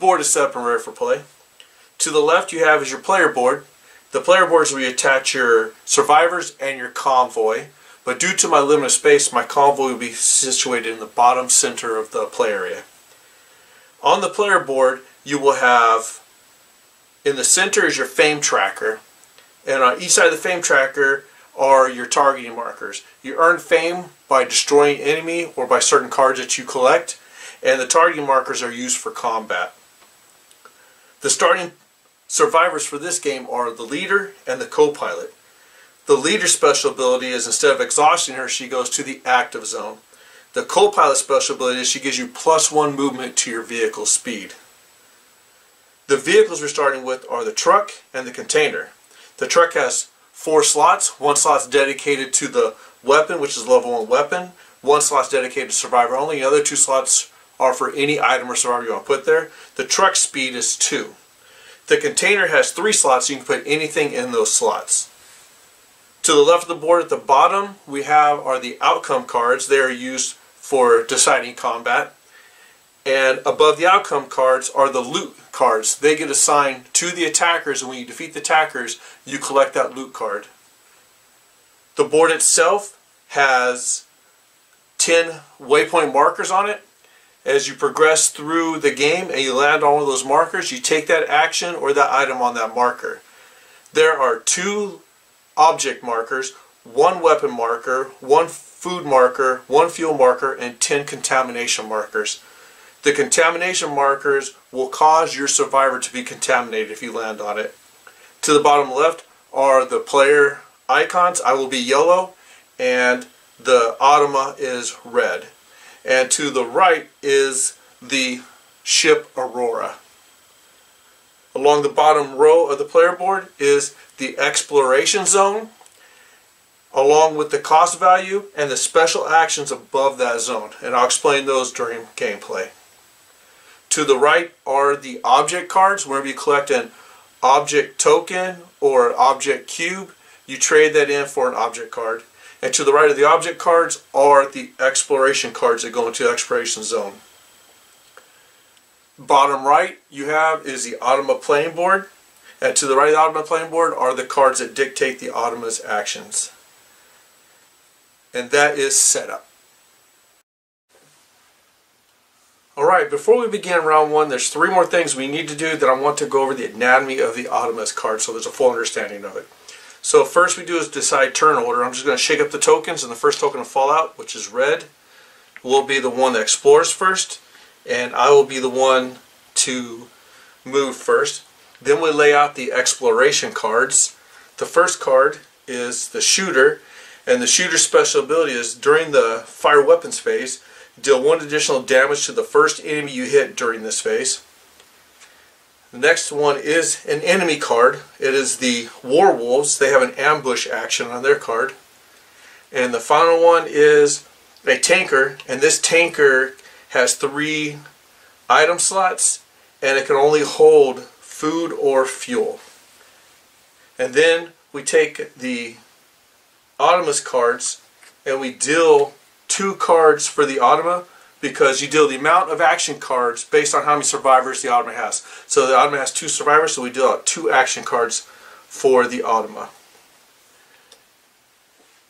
board is set up and ready for play. To the left you have is your player board. The player board is where you attach your survivors and your convoy. But due to my limited space, my convoy will be situated in the bottom center of the play area. On the player board, you will have, in the center is your fame tracker. And on each side of the fame tracker are your targeting markers. You earn fame by destroying enemy or by certain cards that you collect. And the targeting markers are used for combat. The starting survivors for this game are the leader and the co-pilot. The leader's special ability is, instead of exhausting her, she goes to the active zone. The co-pilot special ability is she gives you +1 movement to your vehicle speed. The vehicles we're starting with are the truck and the container. The truck has 4 slots. 1 slot's dedicated to the weapon, which is level 1 weapon. 1 slot's dedicated to survivor only. The other 2 slots are for any item or survivor you want to put there. The truck speed is 2. The container has 3 slots, so you can put anything in those slots. To the left of the board at the bottom we have are the outcome cards. They are used for deciding combat. And above the outcome cards are the loot cards. They get assigned to the attackers, and when you defeat the attackers you collect that loot card. The board itself has 10 waypoint markers on it. As you progress through the game and you land on one of those markers, you take that action or that item on that marker. There are 2 object markers, 1 weapon marker, 1 food marker, 1 fuel marker, and 10 contamination markers. The contamination markers will cause your survivor to be contaminated if you land on it. To the bottom left are the player icons. I will be yellow and the automa is red. And to the right is the ship Aurora. Along the bottom row of the player board is the exploration zone, along with the cost value and the special actions above that zone. And I'll explain those during gameplay. To the right are the object cards. Whenever you collect an object token or an object cube, you trade that in for an object card. And to the right of the object cards are the exploration cards that go into the exploration zone. Bottom right you have is the automa playing board. And to the right of the automa playing board are the cards that dictate the automa's actions. And that is setup. Alright, before we begin round 1, there's 3 more things we need to do that I want to go over the anatomy of the automa's card so there's a full understanding of it. So first we do is decide turn order. I'm just going to shake up the tokens, and the first token to fall out, which is red, will be the one that explores first, and I will be the one to move first. Then we lay out the exploration cards. The first card is the shooter, and the shooter's special ability is during the fire weapons phase, deal 1 additional damage to the first enemy you hit during this phase. The next one is an enemy card. It is the Warwolves. They have an ambush action on their card. And the final one is a tanker, and this tanker has 3 item slots, and it can only hold food or fuel. And then we take the automa's cards and we deal 2 cards for the automa, because you deal the amount of action cards based on how many survivors the automa has. So the automa has 2 survivors, so we deal out 2 action cards for the automa.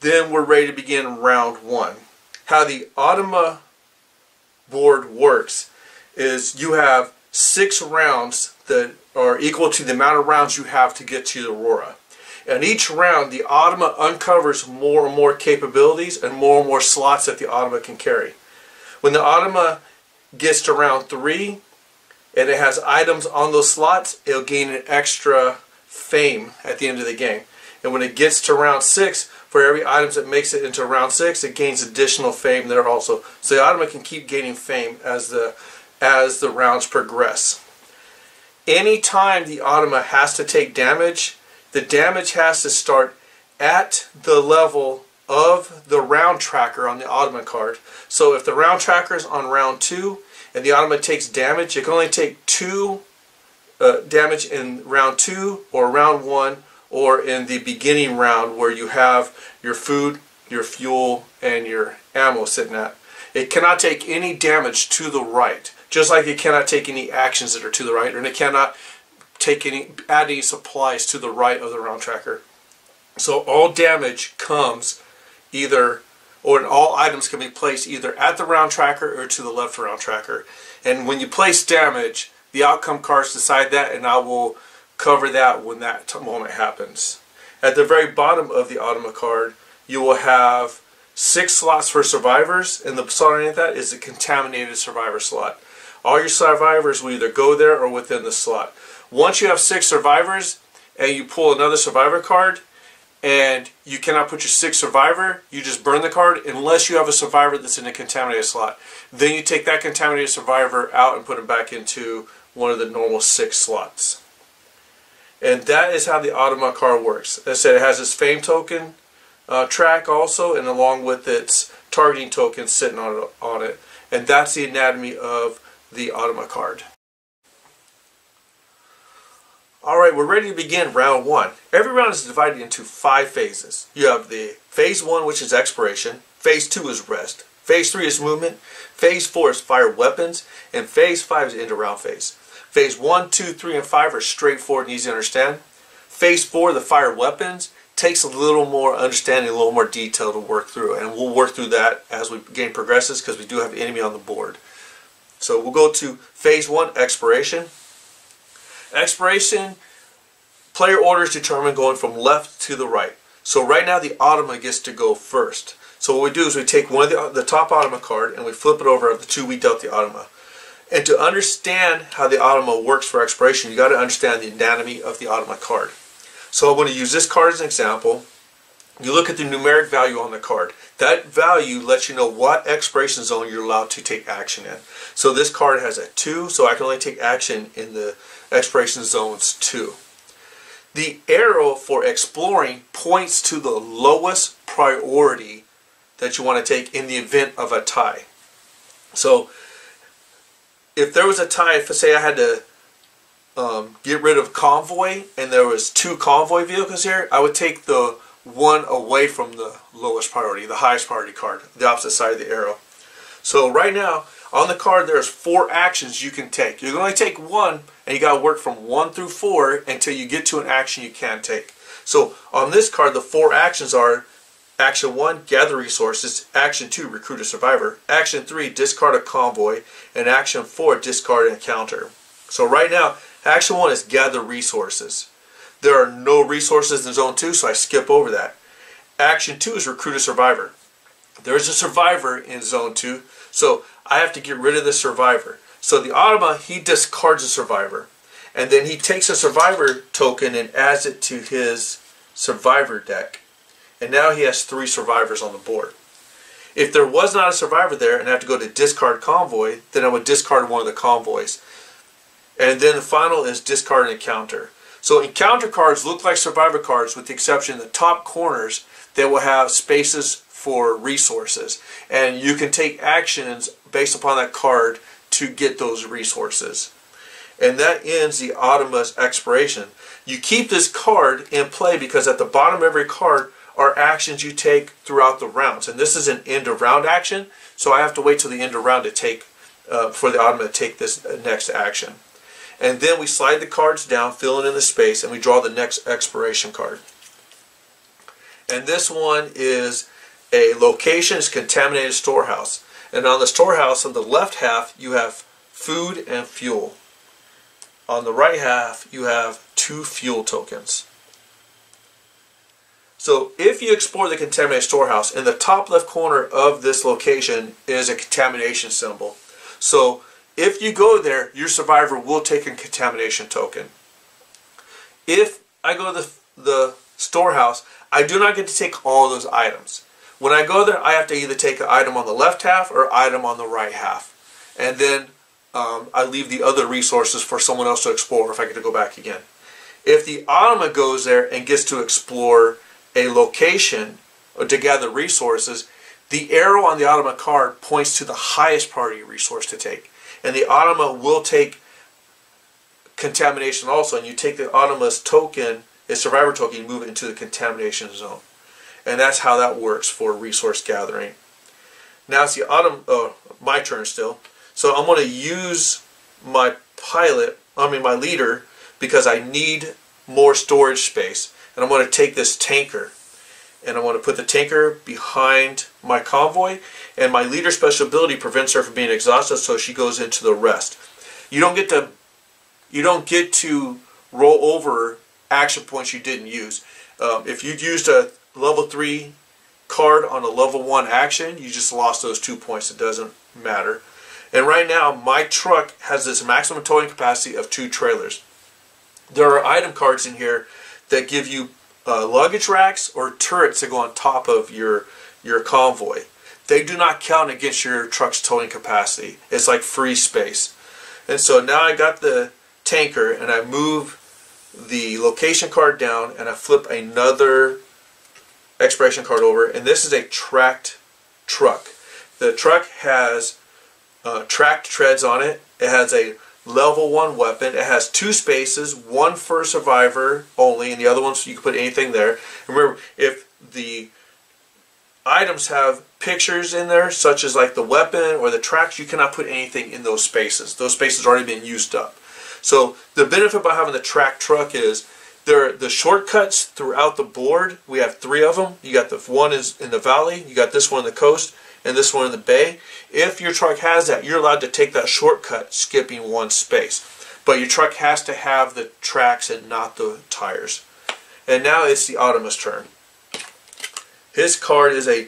Then we're ready to begin round 1. How the automa board works is you have 6 rounds that are equal to the amount of rounds you have to get to the Aurora. And each round the automa uncovers more and more capabilities and more slots that the automa can carry. When the automa gets to round 3 and it has items on those slots, it'll gain an extra fame at the end of the game. And when it gets to round 6, for every item that makes it into round 6, it gains additional fame there also. So the automa can keep gaining fame as the rounds progress. Anytime the automa has to take damage, the damage has to start at the level of the round tracker on the automa card. So if the round tracker is on round 2 and the automa takes damage, it can only take 2 damage in round 2 or round 1, or in the beginning round where you have your food, your fuel, and your ammo sitting at. It cannot take any damage to the right. Just like it cannot take any actions that are to the right, and it cannot add any supplies to the right of the round tracker. So all damage comes or all items can be placed either at the round tracker or to the left round tracker. And when you place damage, the outcome cards decide that, and I will cover that when that moment happens. At the very bottom of the automa card, you will have 6 slots for survivors, and the slot underneath that is a contaminated survivor slot. All your survivors will either go there or within the slot. Once you have 6 survivors and you pull another survivor card, and you cannot put your 6th survivor, you just burn the card unless you have a survivor that's in a contaminated slot. Then you take that contaminated survivor out and put it back into one of the normal 6 slots. And that is how the automa card works. As I said, it has its fame token track also, and along with its targeting token sitting on it. And that's the anatomy of the automa card. Alright, we're ready to begin round 1. Every round is divided into 5 phases. You have the phase 1, which is exploration. Phase 2 is rest. Phase 3 is movement. Phase 4 is fire weapons. And phase 5 is end of round phase. Phase 1, 2, 3, and 5 are straightforward and easy to understand. Phase 4, the fire weapons, takes a little more understanding, a little more detail to work through. And we'll work through that as the game progresses because we do have an enemy on the board. So we'll go to phase 1, exploration. Exploration, player orders determine going from left to the right. So right now the automa gets to go first. So what we do is we take one of the top automa card and we flip it over of the 2 we dealt the automa. And to understand how the automa works for exploration, you got to understand the anatomy of the automa card. So I'm going to use this card as an example. You look at the numeric value on the card. That value lets you know what exploration zone you're allowed to take action in. So this card has a 2, so I can only take action in the exploration zones 2. The arrow for exploring points to the lowest priority that you want to take in the event of a tie. So if there was a tie, if say I had to get rid of convoy and there was 2 convoy vehicles here, I would take the one away from the lowest priority, the highest priority card, the opposite side of the arrow. So right now on the card there's 4 actions you can take. You can only take 1, and you got to work from 1 through 4 until you get to an action you can take. So on this card the 4 actions are: action 1, gather resources; action 2, recruit a survivor; action 3, discard a convoy; and action 4, discard an encounter. So right now action 1 is gather resources. There are no resources in zone 2, so I skip over that. Action 2 is recruit a survivor. There is a survivor in zone 2, so I have to get rid of the survivor. So the automa, he discards a survivor, and then he takes a survivor token and adds it to his survivor deck. And now he has 3 survivors on the board. If there was not a survivor there and I have to go to discard convoy, then I would discard one of the convoys. And then the final is discard an encounter. So encounter cards look like survivor cards with the exception of the top corners that will have spaces for resources. And you can take actions based upon that card to get those resources. And that ends the automa's exploration. You keep this card in play because at the bottom of every card are actions you take throughout the rounds. And this is an end of round action, so I have to wait till the end of round to take for the automa to take this next action. And then we slide the cards down, filling in the space, and we draw the next exploration card. And this one is a location, it's contaminated storehouse. And on the storehouse, on the left half, you have food and fuel. On the right half, you have 2 fuel tokens. So if you explore the contaminated storehouse, in the top left corner of this location is a contamination symbol. So if you go there, your survivor will take a contamination token. If I go to the storehouse, I do not get to take all those items. When I go there, I have to either take an item on the left half or item on the right half. And then I leave the other resources for someone else to explore if I get to go back again. If the automa goes there and gets to explore a location or to gather resources, the arrow on the automa card points to the highest priority resource to take. And the automa will take contamination also, and you take the automa's token, its survivor token, you move it into the contamination zone. And that's how that works for resource gathering. Now it's the my turn still. So I'm going to use my my leader, because I need more storage space. And I'm going to take this tanker, and I'm going to put the tanker behind my convoy, and my leader's special ability prevents her from being exhausted, so she goes into the rest. You don't get to roll over action points you didn't use. If you used a level 3 card on a level 1 action, you just lost those 2 points. It doesn't matter. And right now, my truck has this maximum towing capacity of 2 trailers. There are item cards in here that give you luggage racks or turrets that go on top of your convoy. They do not count against your truck's towing capacity. It's like free space. And so now I got the tanker, and I move the location card down, and I flip another exploration card over, and this is a tracked truck. The truck has tracked treads on it. It has a level 1 weapon. It has 2 spaces, one for survivor only, and the other one so you can put anything there. Remember, if the items have pictures in there, such as like the weapon or the tracks, you cannot put anything in those spaces. Those spaces are already been used up. So the benefit by having the tracked truck is there are the shortcuts throughout the board. We have 3 of them. You got the one is in the valley, you got this one in the coast, and this one in the bay. If your truck has that, you're allowed to take that shortcut, skipping 1 space. But your truck has to have the tracks and not the tires. And now it's the Automa's turn. His card is a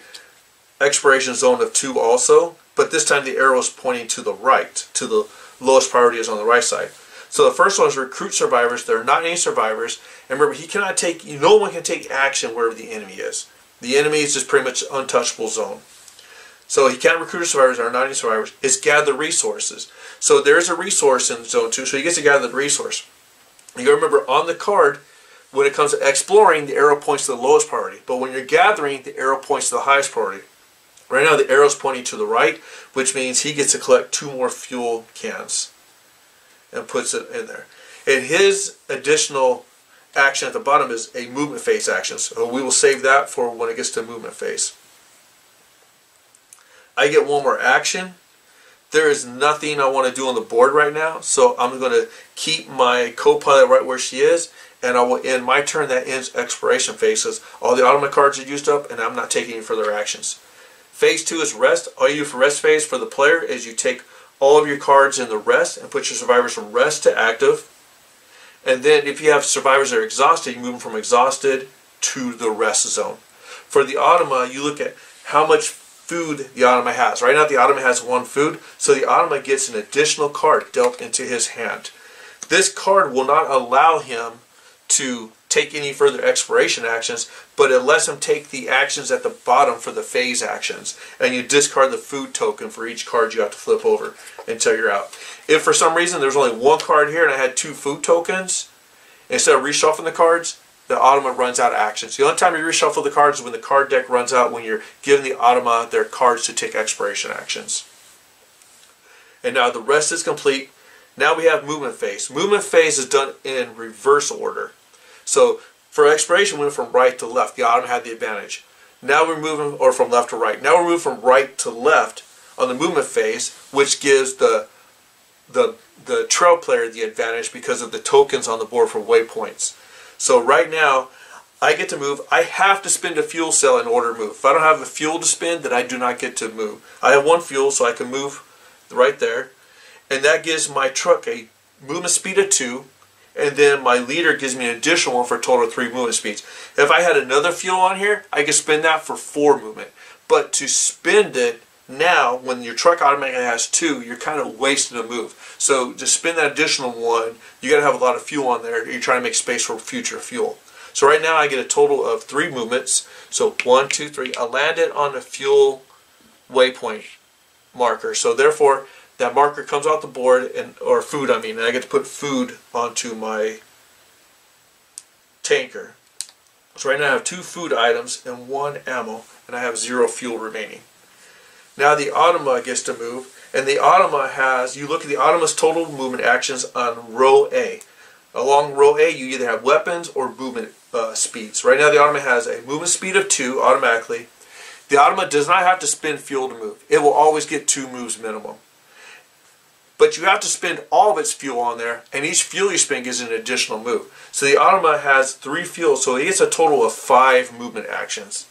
exploration zone of 2 also, but this time the arrow is pointing to the right, to the lowest priority is on the right side. So the first one is recruit survivors. There are not any survivors. And remember, he cannot take, no one can take action wherever the enemy is. The enemy is just pretty much untouchable zone. So he can't recruit survivors. There are not any survivors. It's gather resources. So there's a resource in zone 2, so he gets to gather the resource. You gotta remember, on the card, when it comes to exploring, the arrow points to the lowest priority. But when you're gathering, the arrow points to the highest priority. Right now the arrow's pointing to the right, which means he gets to collect 2 more fuel cans and puts it in there. And his additional action at the bottom is a movement phase action. So we will save that for when it gets to movement phase. I get 1 more action. There is nothing I want to do on the board right now, so I'm going to keep my co-pilot right where she is, and I will end my turn. That ends exploration phases. All the automatic cards are used up, and I'm not taking any further actions. Phase 2 is rest. All you do for rest phase for the player is you take all of your cards in the rest and put your survivors from rest to active. And then if you have survivors that are exhausted, you move them from exhausted to the rest zone. For the Automa, you look at how much food the Automa has. Right now the Automa has 1 food, so the Automa gets an additional card dealt into his hand. This card will not allow him to take any further exploration actions, but it lets him take the actions at the bottom for the phase actions, and you discard the food token for each card you have to flip over until you're out. If for some reason there's only 1 card here and I had 2 food tokens, instead of reshuffling the cards, the Automa runs out of actions. The only time you reshuffle the cards is when the card deck runs out, when you're giving the Automa their cards to take exploration actions. And now the rest is complete. Now we have movement phase. Movement phase is done in reverse order. So for exploration, we went from right to left. The Automa had the advantage. Now we're moving, or from left to right. Now we're moving from right to left on the movement phase, which gives the trail player the advantage because of the tokens on the board for waypoints. So right now, I get to move. I have to spend a fuel cell in order to move. If I don't have a fuel to spend, then I do not get to move. I have 1 fuel, so I can move right there. And that gives my truck a movement speed of 2. And then my leader gives me an additional 1 for a total of 3 movement speeds. If I had another fuel on here, I could spend that for 4 movement. But to spend it now, when your truck automatically has 2, you're kind of wasting a move. So to spend that additional 1, you got to have a lot of fuel on there. You're trying to make space for future fuel. So right now I get a total of 3 movements. So 1, 2, 3. I landed on the fuel waypoint marker. So therefore, that marker comes off the board, or food I mean, and I get to put food onto my tanker. So right now I have 2 food items and 1 ammo, and I have 0 fuel remaining. Now the Automa gets to move, and the Automa has, you look at the Automa's total movement actions on row A. Along row A you either have weapons or movement speeds. Right now the Automa has a movement speed of 2 automatically. The Automa does not have to spend fuel to move. It will always get 2 moves minimum. but you have to spend all of its fuel on there, and each fuel you spend gives an additional move. So the automa has 3 fuels, so it gets a total of 5 movement actions.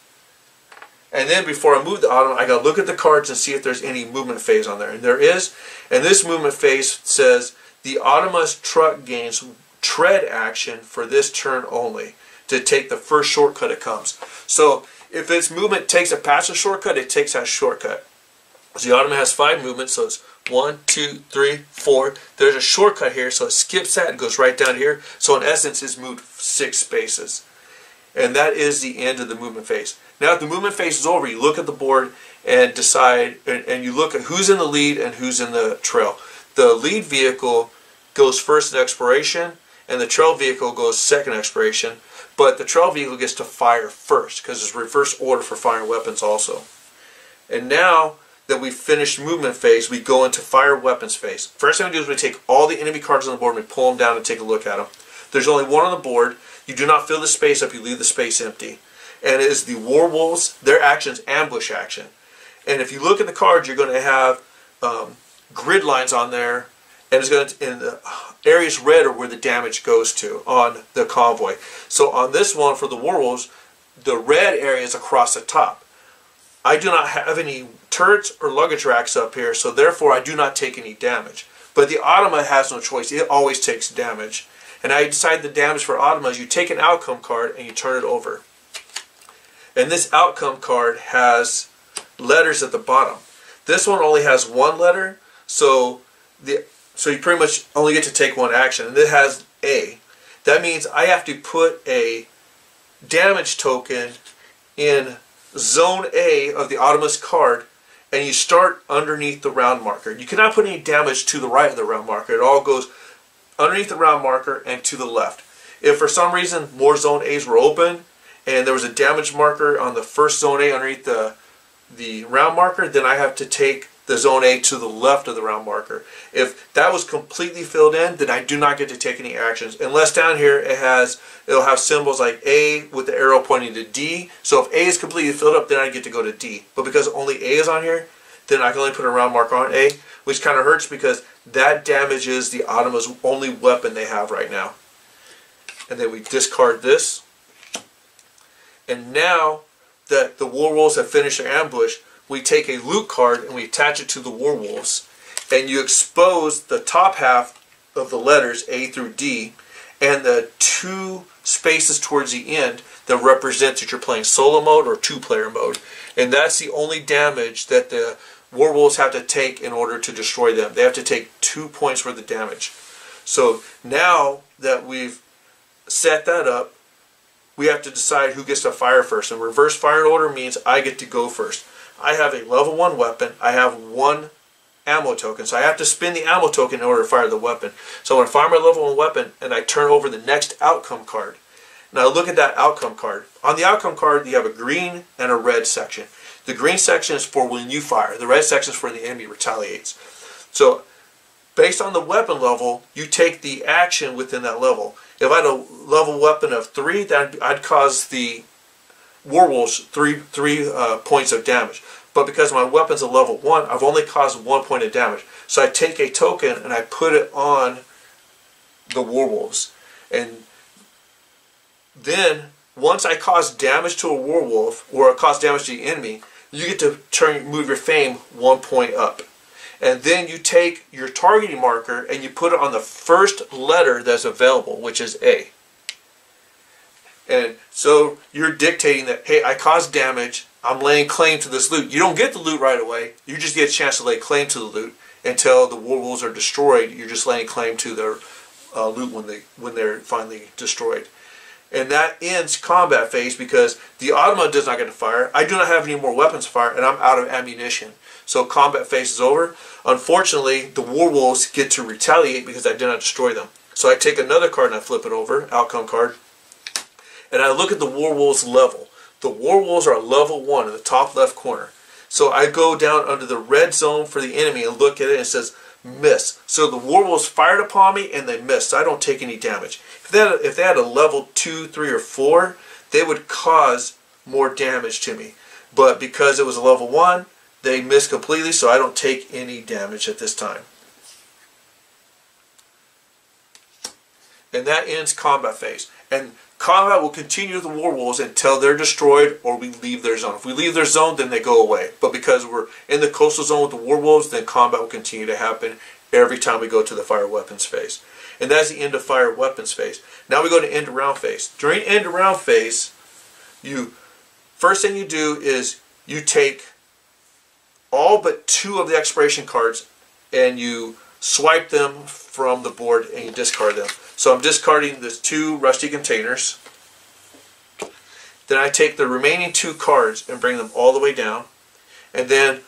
And then before I move the automa, I gotta look at the cards and see if there's any movement phase on there. And there is, and this movement phase says the automa's truck gains tread action for this turn only to take the first shortcut it comes. So if its movement takes a passive shortcut, it takes that shortcut. So the automa has 5 movements, so it's 1, 2, 3, 4. There's a shortcut here, so it skips that and goes right down here. So in essence, it's moved 6 spaces. And that is the end of the movement phase. Now if the movement phase is over, you look at the board and decide, and you look at who's in the lead and who's in the trail. The lead vehicle goes first in exploration, and the trail vehicle goes second exploration, but the trail vehicle gets to fire first, because it's reverse order for firing weapons also. And now that we've finished movement phase, we go into fire weapons phase. First thing we do is we take all the enemy cards on the board and we pull them down and take a look at them. There's only one on the board. You do not fill the space up, you leave the space empty. And it is the werewolves, their actions, ambush action. And if you look at the cards, you're going to have grid lines on there, and it's going to, in the areas red are where the damage goes to on the convoy. So on this one for the werewolves, the red area is across the top. I do not have any turrets or luggage racks up here, so therefore I do not take any damage. But the automa has no choice. It always takes damage. And I decide the damage for automa is you take an outcome card and you turn it over. And this outcome card has letters at the bottom. This one only has 1 letter, so you pretty much only get to take 1 action. And it has A. That means I have to put a damage token in Zone A of the automa's card, and you start underneath the round marker. You cannot put any damage to the right of the round marker. It all goes underneath the round marker and to the left. If for some reason more Zone A's were open, and there was a damage marker on the first Zone A underneath the round marker, then I have to take the Zone A to the left of the round marker. If that was completely filled in, then I do not get to take any actions. Unless down here it'll have symbols like A with the arrow pointing to D. So if A is completely filled up, then I get to go to D. But because only A is on here, then I can only put a round marker on A, which kind of hurts because that damages the automa's only weapon they have right now. And then we discard this. And now that the werewolves have finished their ambush, we take a loot card and we attach it to the werewolves, and you expose the top half of the letters A through D and the 2 spaces towards the end that represents that you're playing solo mode or 2-player mode. And that's the only damage that the werewolves have to take in order to destroy them. They have to take 2 points worth of damage. So now that we've set that up, we have to decide who gets to fire first. And reverse fire order means I get to go first. I have a level 1 weapon. I have 1 ammo token. So I have to spend the ammo token in order to fire the weapon. So when I fire my level 1 weapon and I turn over the next outcome card. Now look at that outcome card. On the outcome card you have a green and a red section. The green section is for when you fire. The red section is for the enemy retaliates. So based on the weapon level, you take the action within that level. If I had a level weapon of 3, then I'd cause the werewolves 3 points of damage. But because my weapon's a level 1, I've only caused 1 point of damage. So I take a token and I put it on the werewolves. And then once I cause damage to a werewolf or I cause damage to the enemy, you get to move your fame 1 point up. And then you take your targeting marker and you put it on the first letter that's available, which is A. And so you're dictating that, hey, I caused damage, I'm laying claim to this loot. You don't get the loot right away, you just get a chance to lay claim to the loot until the werewolves are destroyed. You're just laying claim to their loot when they're finally destroyed. And that ends combat phase because the automa does not get to fire. I do not have any more weapons to fire, and I'm out of ammunition. So combat phase is over. Unfortunately, the werewolves get to retaliate because I did not destroy them. So I take another card and I flip it over, outcome card, and I look at the werewolves level. The werewolves are level 1 in the top left corner. So I go down under the red zone for the enemy and look at it and it says miss. So the werewolves fired upon me and they missed. So I don't take any damage. If they had a level 2, 3, or 4, they would cause more damage to me. But because it was a level 1, they missed completely, so I don't take any damage at this time. And that ends combat phase. And combat will continue with the Warwolves until they're destroyed or we leave their zone. If we leave their zone, then they go away. But because we're in the coastal zone with the Warwolves, then combat will continue to happen every time we go to the fire weapons phase. And that's the end of fire weapons phase. Now we go to end of round phase. During end of round phase, first thing you do is you take all but 2 of the expiration cards and you swipe them from the board and you discard them. So I'm discarding the 2 rusty containers. Then I take the remaining 2 cards and bring them all the way down. And then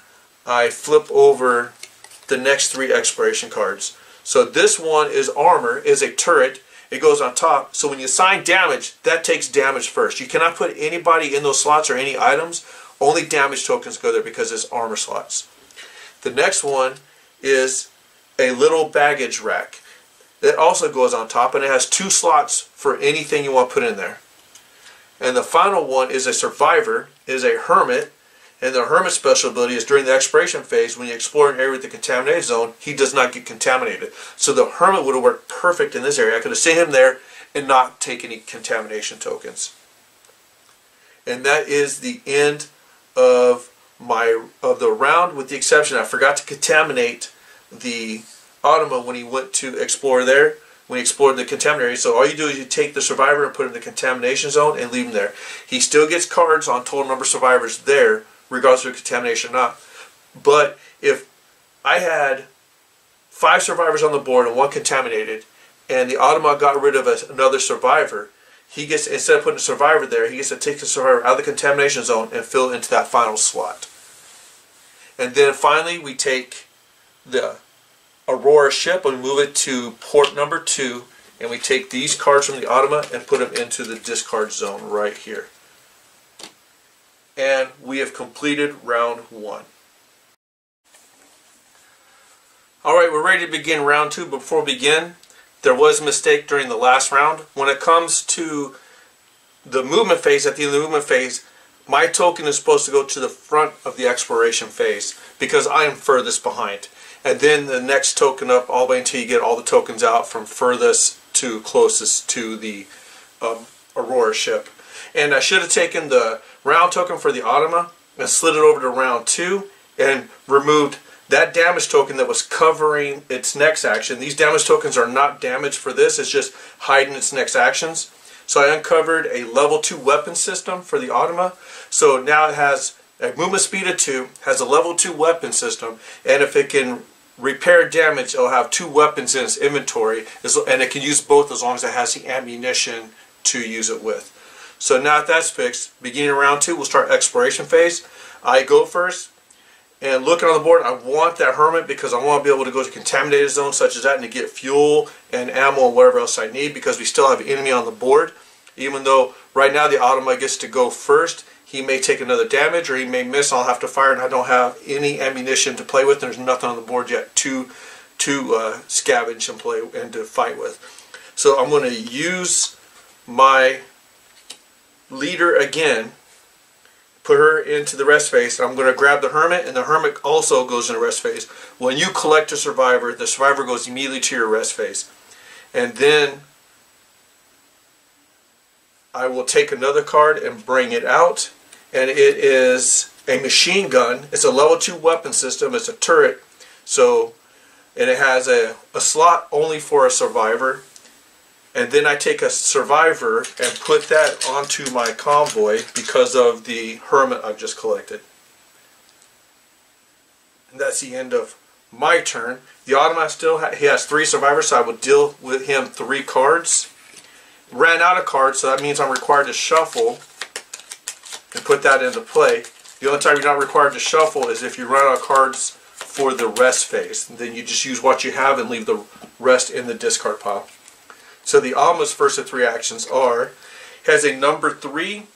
I flip over the next 3 expiration cards. So this one is armor, is a turret. It goes on top. So when you assign damage, that takes damage first. You cannot put anybody in those slots or any items. Only damage tokens go there because it's armor slots. The next one is a little baggage rack. That also goes on top, and it has 2 slots for anything you want to put in there. And the final one is a survivor, is a hermit, and the hermit special ability is during the expiration phase, when you explore an area with the contaminated zone, he does not get contaminated. So the hermit would have worked perfect in this area. I could have sent him there and not take any contamination tokens. And that is the end of the round, with the exception I forgot to contaminate the Automa when he went to explore there, when he explored the contaminated area. So all you do is you take the survivor and put him in the contamination zone and leave him there. He still gets cards on total number of survivors there, regardless of contamination or not. But if I had 5 survivors on the board and 1 contaminated, and the Automa got rid of another survivor, he gets, instead of putting a survivor there, he gets to take the survivor out of the contamination zone and fill it into that final slot. And then finally we take the Aurora ship and move it to port number 2, and we take these cards from the Automa and put them into the discard zone right here. And we have completed round 1. Alright, we're ready to begin round 2. Before we begin, there was a mistake during the last round. When it comes to the movement phase, at the end of the movement phase, my token is supposed to go to the front of the exploration phase because I am furthest behind. And then the next token up all the way until you get all the tokens out from furthest to closest to the Aurora ship. And I should have taken the round token for the Automa and slid it over to round 2 and removed that damage token that was covering its next action. These damage tokens are not damage for this, it's just hiding its next actions. So I uncovered a level 2 weapon system for the Automa. So now it has a movement speed of 2, has a level 2 weapon system, and if it can repair damage, it'll have 2 weapons in its inventory, and it can use both as long as it has the ammunition to use it with. So now that that's fixed, beginning of round 2, we'll start exploration phase. I go first, and looking on the board, I want that hermit because I want to be able to go to contaminated zones such as that and to get fuel and ammo and whatever else I need, because we still have an enemy on the board. Even though right now the Automa gets to go first, he may take another damage or he may miss. I'll have to fire, and I don't have any ammunition to play with. There's nothing on the board yet to scavenge and play and to fight with. So I'm going to use my leader again, put her into the rest phase. I'm going to grab the hermit, and the hermit also goes in the rest phase. When you collect a survivor, the survivor goes immediately to your rest phase. And then I will take another card and bring it out, and it is a machine gun. It's a level 2 weapon system. It's a turret, and it has a slot only for a survivor. And then I take a survivor and put that onto my convoy because of the hermit I've just collected. And that's the end of my turn. The Automa still he has 3 survivors, so I will deal with him 3 cards. Ran out of cards, so that means I'm required to shuffle and put that into play. The only time you're not required to shuffle is if you run out of cards for the rest phase. And then you just use what you have and leave the rest in the discard pile. So the Automa's first of 3 actions has a number 3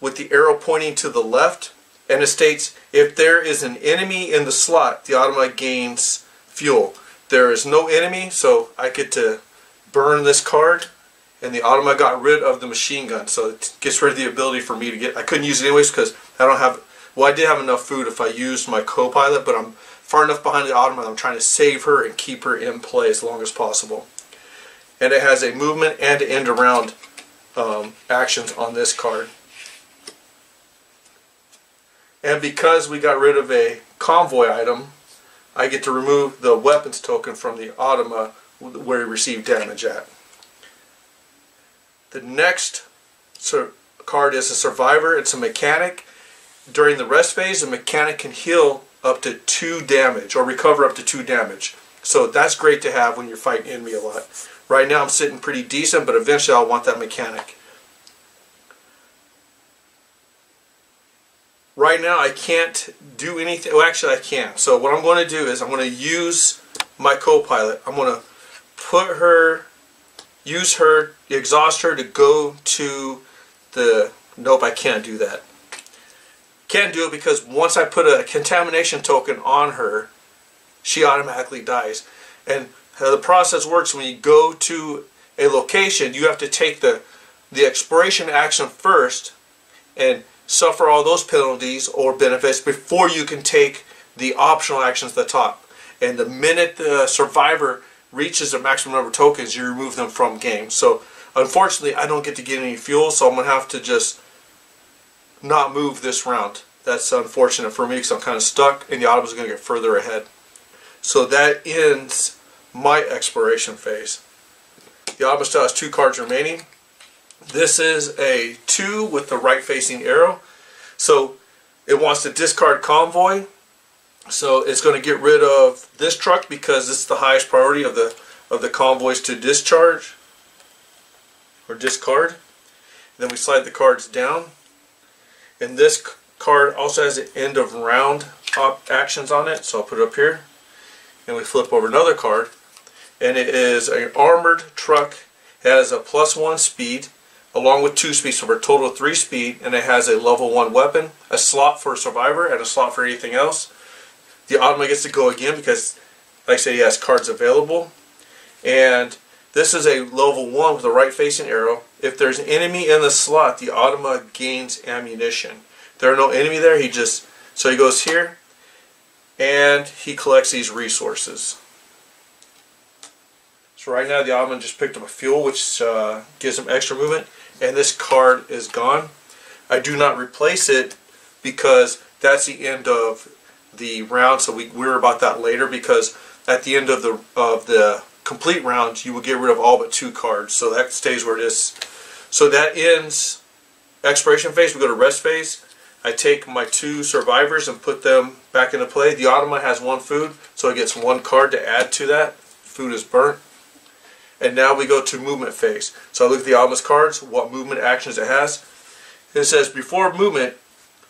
with the arrow pointing to the left, and it states if there is an enemy in the slot, the Automa gains fuel. There is no enemy, so I get to burn this card, and the Automa got rid of the machine gun, so it gets rid of the ability for me to get. I couldn't use it anyways because I don't have. Well, I did have enough food if I used my co-pilot, but I'm far enough behind the Automa. I'm trying to save her and keep her in play as long as possible. and it has a movement and end around actions on this card. And because we got rid of a convoy item, I get to remove the weapons token from the automa where you receive damage at. The next card is a survivor. It's a mechanic. During the rest phase, a mechanic can heal up to 2 damage or recover up to 2 damage. So that's great to have when you're fighting enemy a lot. Right now I'm sitting pretty decent, but eventually I'll want that mechanic. Right now I can't do anything. Well, actually I can. So what I'm going to do is I'm going to use my co-pilot. I'm going to put her, use her, exhaust her to go to the... Nope, I can't do that. Can't do it because once I put a contamination token on her, she automatically dies. And how the process works, when you go to a location, you have to take the exploration action first and suffer all those penalties or benefits before you can take the optional actions at the top. And the minute the survivor reaches the maximum number of tokens, you remove them from game. So unfortunately I don't get to get any fuel, so I'm going to have to just not move this round. That's unfortunate for me because I'm kind of stuck and the automa's going to get further ahead. So that ends my exploration phase. The automa still has 2 cards remaining. This is a 2 with the right facing arrow. So it wants to discard convoy. So it's going to get rid of this truck because this is the highest priority of the convoys to discharge or discard. And then we slide the cards down. And this card also has an end of round actions on it. So I'll put it up here. And we flip over another card. And it is an armored truck. It has a +1 speed along with 2 speed, so for a total of 3 speed, and it has a level 1 weapon, a slot for a survivor, and a slot for anything else. The automa gets to go again because, like I said, he has cards available. And this is a level 1 with a right facing arrow. If there's an enemy in the slot, the automa gains ammunition. If there are no enemy there, so he goes here, and he collects these resources. So right now the automa just picked up a fuel, which gives him extra movement, and this card is gone. I do not replace it because that's the end of the round, so we worry about that later, because at the end of the complete round you will get rid of all but 2 cards, so that stays where it is. So that ends exploration phase. We go to rest phase. I take my 2 survivors and put them back into play. The automa has 1 food, so it gets 1 card to add to that. Food is burnt. And now we go to movement phase. So I look at the automa's cards, what movement actions it has. It says before movement,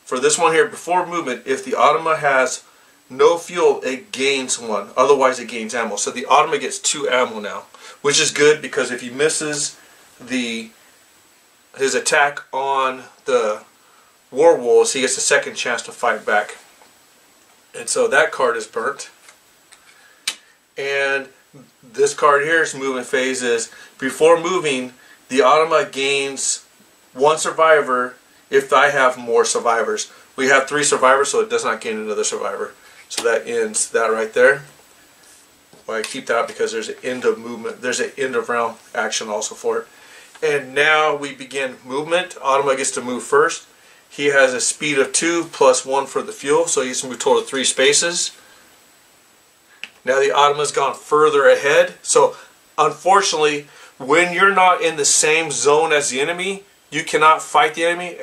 for this one here, before movement, if the automa has no fuel, it gains 1. Otherwise it gains ammo. So the automa gets 2 ammo now, which is good because if he misses his attack on the werewolves, he gets a second chance to fight back. And so that card is burnt. And this card here's movement phase is before moving, the automa gains 1 survivor if I have more survivors. We have 3 survivors, so it does not gain another survivor. So that ends that right there. Well, I keep that because there's an end of movement. There's an end of round action also for it. And now we begin movement. Automa gets to move first. He has a speed of 2 plus 1 for the fuel, so he gets to move a total of 3 spaces. Now the automa's gone further ahead. So unfortunately, when you're not in the same zone as the enemy, you cannot fight the enemy.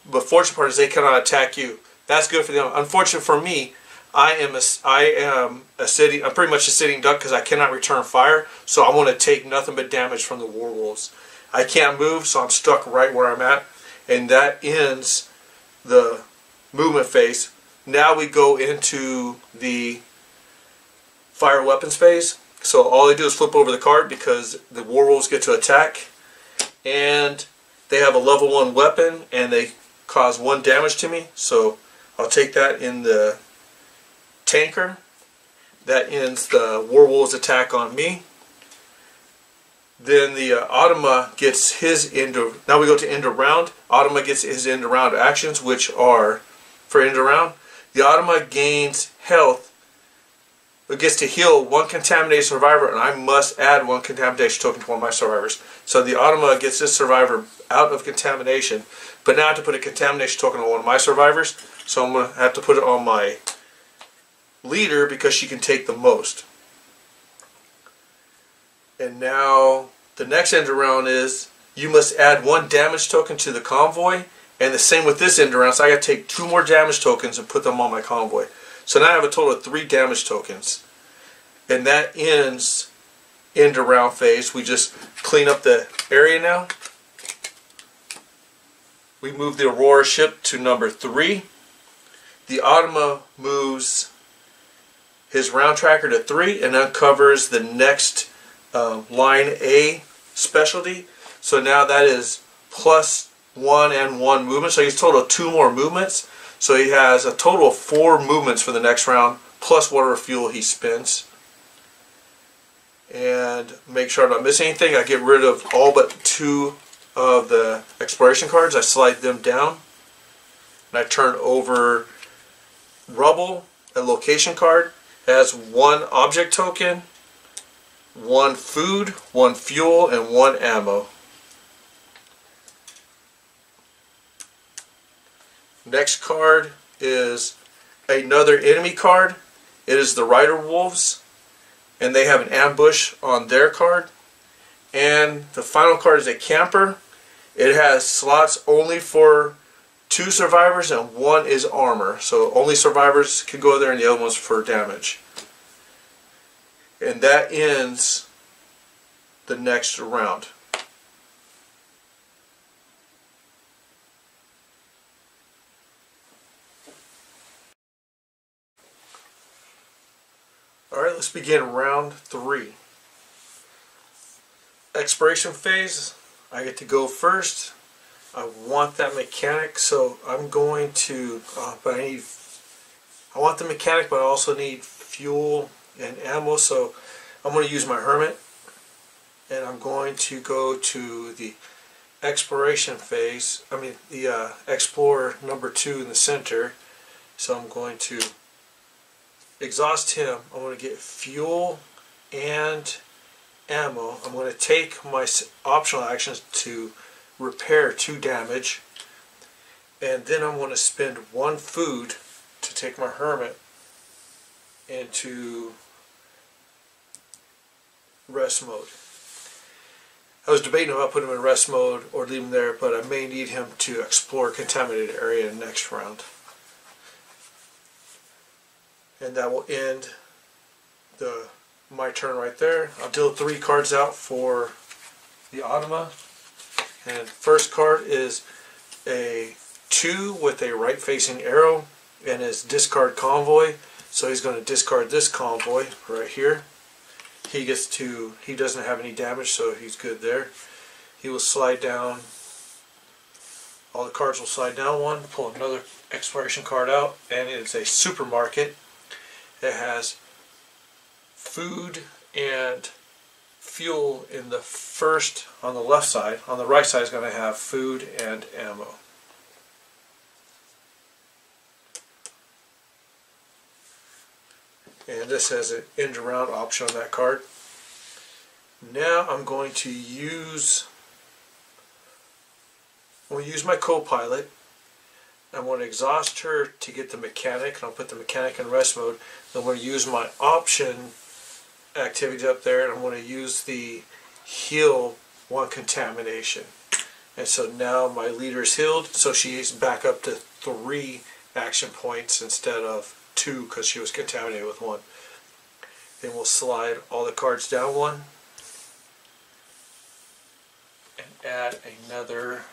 But fortunate part is they cannot attack you. That's good for them. Unfortunate for me, I'm pretty much a sitting duck because I cannot return fire. So I want to take nothing but damage from the werewolves. I can't move, so I'm stuck right where I'm at. And that ends the movement phase. Now we go into the fire weapons phase. So all I do is flip over the card because the werewolves get to attack, and they have a level 1 weapon and they cause 1 damage to me, so I'll take that in the tanker. That ends the werewolves attack on me. Then the automa gets his end of, now we go to end of round. Automa gets his end of round actions, which are for end of round. The automa gains health it gets to heal one contaminated survivor, and I must add one contamination token to one of my survivors. So the Automa gets this survivor out of contamination, but now I have to put a contamination token on one of my survivors. So I'm going to have to put it on my leader because she can take the most. And now the next end around is you must add one damage token to the convoy, and the same with this end around. So I got to take 2 more damage tokens and put them on my convoy. So now I have a total of 3 damage tokens. And that ends end around phase. We just clean up the area now. We move the Aurora ship to number 3. The Automa moves his round tracker to 3 and uncovers the next line A specialty. So now that is +1 and 1 movement. So he's total of 2 more movements. So he has a total of 4 movements for the next round, plus whatever fuel he spends. And make sure I don't miss anything. I get rid of all but 2 of the exploration cards. I slide them down. And I turn over rubble, a location card. It has 1 object token, 1 food, 1 fuel, and 1 ammo. Next card is another enemy card. It is the Rider Wolves, and they have an ambush on their card. And the final card is a camper. It has slots only for 2 survivors and 1 is armor. So only survivors can go there and the other one's for damage. And that ends the next round. Alright, let's begin round 3. Exploration phase. I get to go first. I want that mechanic, so I'm going to, I want the mechanic, but I also need fuel and ammo, so I'm going to use my hermit, and I'm going to go to the exploration phase, the explorer number 2 in the center. So I'm going to exhaust him. I'm going to get fuel and ammo. I'm going to take my optional actions to repair 2 damage, and then I'm going to spend 1 food to take my hermit into rest mode. I was debating about putting him in rest mode or leave him there, but I may need him to explore a contaminated area in the next round. And that will end my turn right there. I'll deal 3 cards out for the Automa. And first card is a 2 with a right facing arrow and his discard convoy. So he's going to discard this convoy right here. He doesn't have any damage, so he's good there. He will slide down, all the cards will slide down 1, pull another exploration card out, and it's a supermarket. It has food and fuel in the first, on the left side. On the right side is going to have food and ammo. And this has an end around option on that card. Now I'm going to use my co-pilot. I'm going to exhaust her to get the mechanic, and I'll put the mechanic in rest mode. I'm going to use my option activity up there, and I'm going to use the heal 1 contamination. And so now my leader is healed, so she's back up to 3 action points instead of 2 because she was contaminated with 1. Then we'll slide all the cards down 1 and add another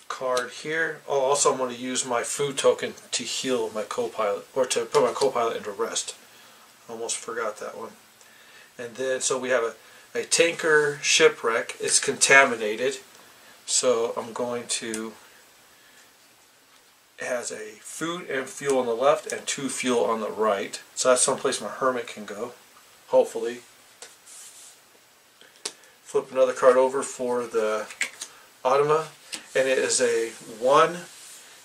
card here. Oh, also I'm going to use my food token to heal my co-pilot, or to put my co-pilot into rest. Almost forgot that one. And then so we have a tanker shipwreck. It's contaminated, so I'm going to, it has a food and fuel on the left and 2 fuel on the right. So that's someplace my hermit can go, hopefully. Flip another card over for the Automa, and it is a 1.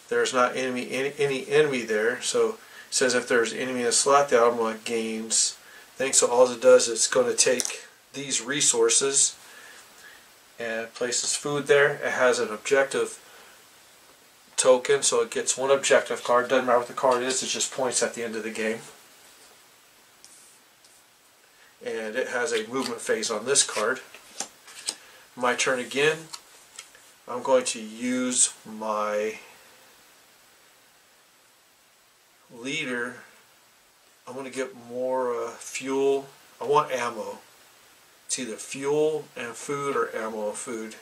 There's not any enemy there, so says if there's an enemy in a slot, the Automa gains things. So all it does is it's going to take these resources and places food there. It has an objective token, so it gets one objective card. Doesn't matter what the card is, it just points at the end of the game. And it has a movement phase on this card. My turn again. I'm going to use my leader. I'm going to get more fuel. I want ammo. It's either fuel and food or ammo and food.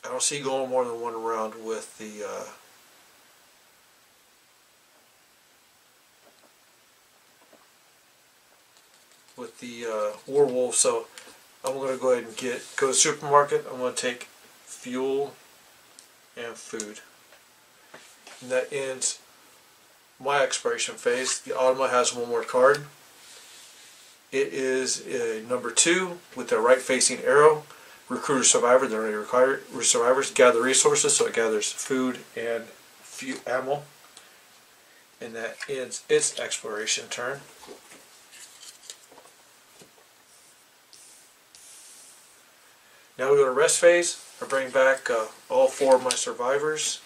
I don't see going more than one round with the werewolf, so I'm going to go ahead and go to the supermarket. I'm going to take fuel and food. And that ends my exploration phase. The Automa has one more card. It is number 2 with the right facing arrow. Recruit a survivor. They're only required survivors. Gather resources, so it gathers food and ammo. And that ends its exploration turn. Now we go to rest phase. I bring back all 4 of my survivors,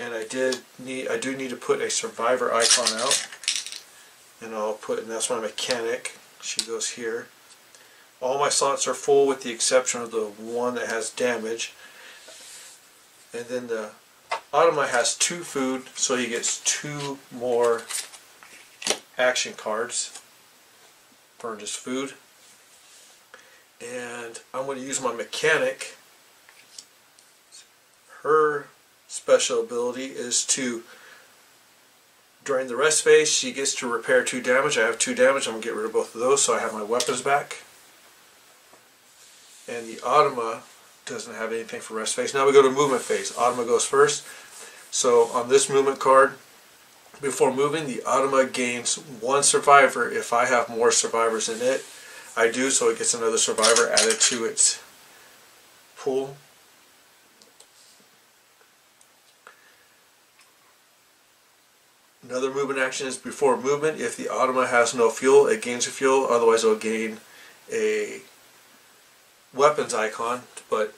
and I do need to put a survivor icon out, and that's my mechanic. She goes here. All my slots are full with the exception of the one that has damage, and then the Automa has 2 food, so he gets 2 more action cards. Burned his food. And I'm going to use my mechanic. Her special ability is to, during the rest phase, she gets to repair 2 damage. I have 2 damage. I'm going to get rid of both of those so I have my weapons back. And the Automa doesn't have anything for rest phase. Now we go to movement phase. Automa goes first. So on this movement card, before moving, the Automa gains 1 survivor if I have more survivors in it. I do, so it gets another survivor added to its pool. Another movement action is before movement. If the Automa has no fuel, it gains a fuel. Otherwise, it will gain a weapons icon, but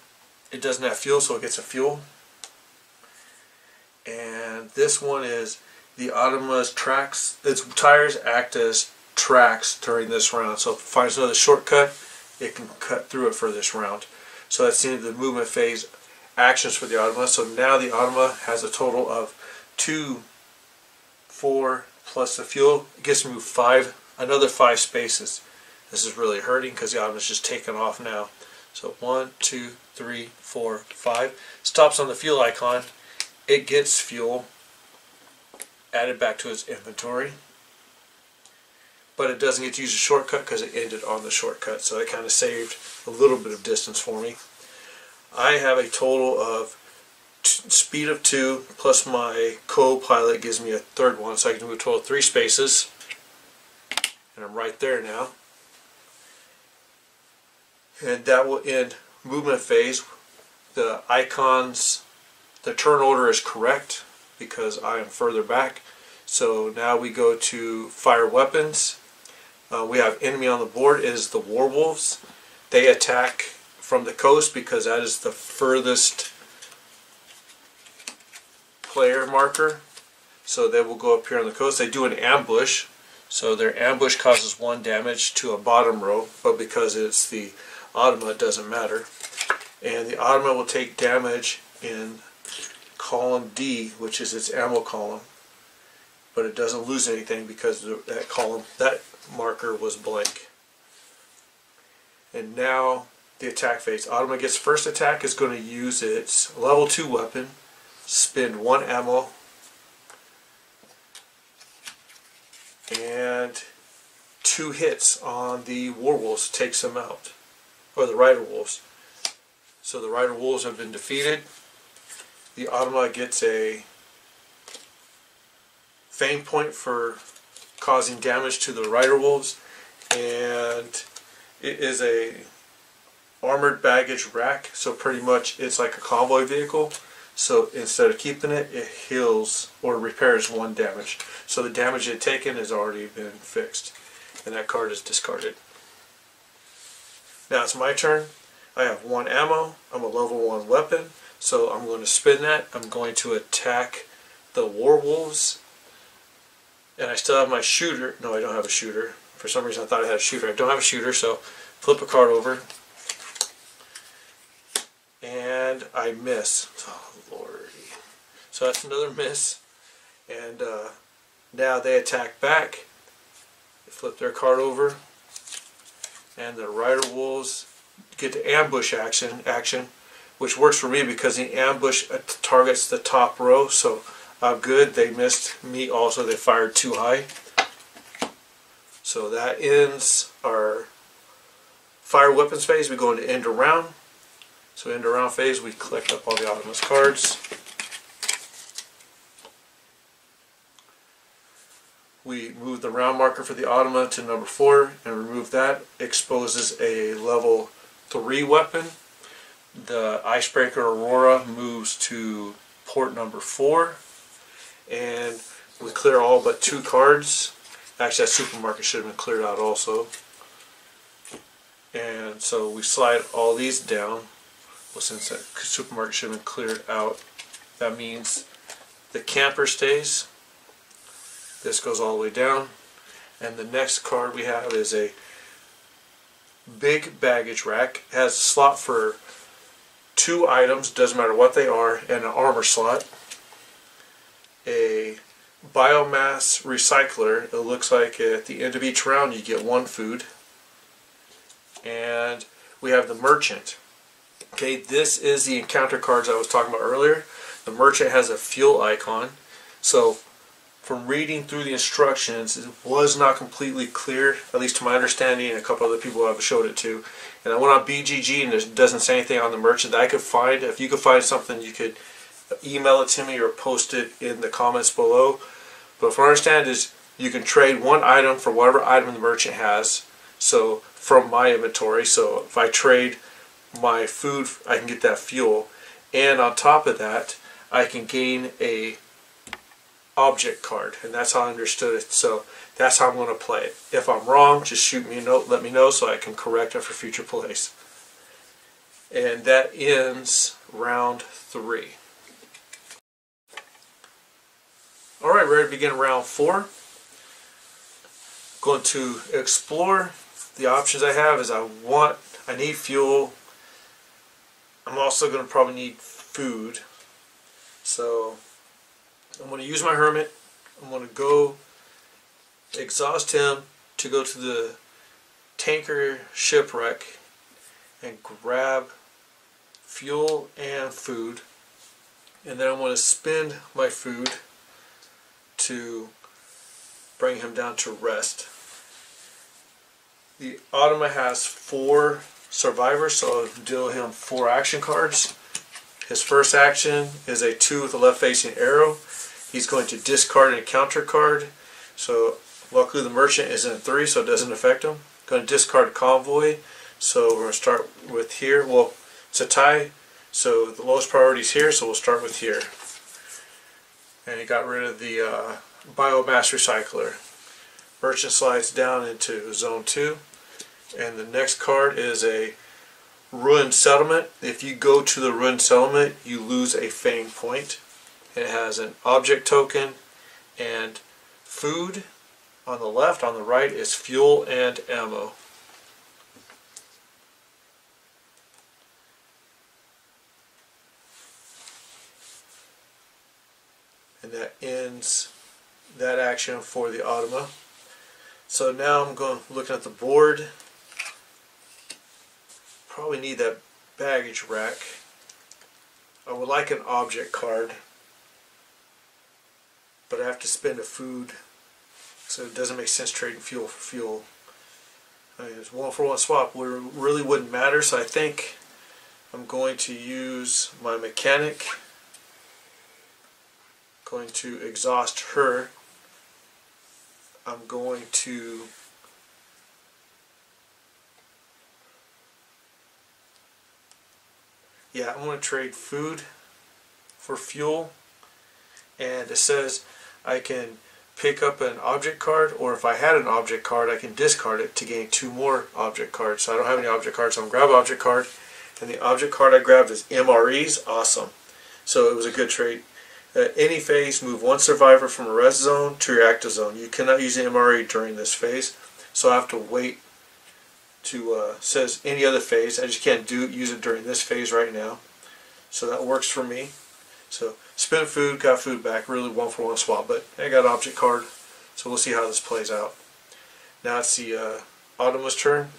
it doesn't have fuel, so it gets a fuel. And this one is the Automa's tracks. Its tires act as tracks during this round, so if it finds another shortcut, it can cut through it for this round. So that's the end of the movement phase actions for the Automa. So now the Automa has a total of 2, 4 plus the fuel. It gets to move another 5 spaces. This is really hurting because the Automa is just taking off now. So 1, 2, 3, 4, 5. Stops on the fuel icon. It gets fuel added back to its inventory. But it doesn't get to use a shortcut because it ended on the shortcut, so it kind of saved a little bit of distance for me. I have a total of speed of 2 plus my co-pilot gives me a 3rd one, so I can move a total of 3 spaces, and I'm right there now. And that will end movement phase. The icons, the turn order is correct because I am further back. So now we go to fire weapons. We have enemy on the board. It is the werewolves. They attack from the coast because that is the furthest player marker. So they will go up here on the coast. They do an ambush. So their ambush causes 1 damage to a bottom row, but because it's the Automa, it doesn't matter. And the Automa will take damage in column D, which is its ammo column. But it doesn't lose anything because that column, that marker was blank. And now the attack phase. Automa gets first attack, is going to use its level 2 weapon, spend 1 ammo, and 2 hits on the werewolves, takes them out, or the rider wolves. So the rider wolves have been defeated. The Automa gets a fame point for causing damage to the rider wolves, and it is a armored baggage rack, so pretty much it's like a convoy vehicle. So instead of keeping it, it heals or repairs 1 damage. So the damage it taken has already been fixed. And that card is discarded. Now it's my turn. I have 1 ammo. I'm a level 1 weapon. So I'm going to spin that. I'm going to attack the werewolves. And I still have my shooter. No, I don't have a shooter. For some reason I thought I had a shooter. I don't have a shooter, so flip a card over. And I miss. Oh, lordy. So that's another miss. And now they attack back. They flip their card over. And the rider wolves get the ambush action, which works for me because the ambush targets the top row. So I'm good. They missed me also. They fired too high. So that ends our fire weapons phase. We go into end of round. So end of round phase, we collect up all the Automa's cards. We move the round marker for the Automa to number 4 and remove that. Exposes a level 3 weapon. The icebreaker Aurora moves to port number 4. And we clear all but 2 cards. Actually, that supermarket should have been cleared out also. And so we slide all these down. Well, since that supermarket should have been cleared out, that means the camper stays. This goes all the way down. And the next card we have is a big baggage rack. It has a slot for 2 items, doesn't matter what they are, and an armor slot. A biomass recycler. It looks like at the end of each round you get 1 food. And we have the merchant. Okay, this is the encounter cards I was talking about earlier. The merchant has a fuel icon. So from reading through the instructions, it was not completely clear, at least to my understanding, and a couple other people I've showed it to. And I went on BGG and it doesn't say anything on the merchant that I could find. If you could find something, you could email it to me or post it in the comments below. But from what I understand is you can trade 1 item for whatever item the merchant has. So from my inventory, so if I trade my food, I can get that fuel. And on top of that, I can gain a object card, and that's how I understood it. So that's how I'm going to play it. If I'm wrong, just shoot me a note, let me know so I can correct it for future plays. And that ends round 3. Alright, ready to begin round 4. Going to explore. The options I have is I need fuel. I'm also going to probably need food. So I'm going to use my hermit. I'm going to go exhaust him to go to the tanker shipwreck and grab fuel and food. And then I'm going to spend my food to bring him down to rest. The Automa has 4 survivors, so I'll deal him 4 action cards. His first action is a 2 with a left facing arrow. He's going to discard an encounter card. So luckily the merchant is in 3, so it doesn't affect him. Going to discard a convoy. So we're going to start with here. Well, it's a tie, so the lowest priority is here, so we'll start with here. And he got rid of the biomass recycler. Merchant slides down into zone 2. And the next card is a ruined settlement. If you go to the ruined settlement, you lose a fame point. It has an object token and food on the left. On the right is fuel and ammo. And that ends that action for the Automa. So now I'm going looking at the board. Probably need that baggage rack. I would like an object card, but I have to spend a food, so it doesn't make sense trading fuel for fuel. I mean, it's 1-for-1 swap where it really wouldn't matter, so I think I'm going to use my mechanic. Going to exhaust her. I'm going to I'm going to trade food for fuel, and it says I can pick up an object card, or if I had an object card I can discard it to gain 2 more object cards. So I don't have any object cards, so I'm going to grab object card, and the object card I grabbed is MREs. Awesome. So it was a good trade. Any phase, move 1 survivor from a rest zone to your active zone. You cannot use the MRE during this phase, so I have to wait to says any other phase. I just can't use it during this phase right now. So that works for me. So spent food, got food back, really 1-for-1 swap, but I got object card, so we'll see how this plays out. Now it's the Automa's turn.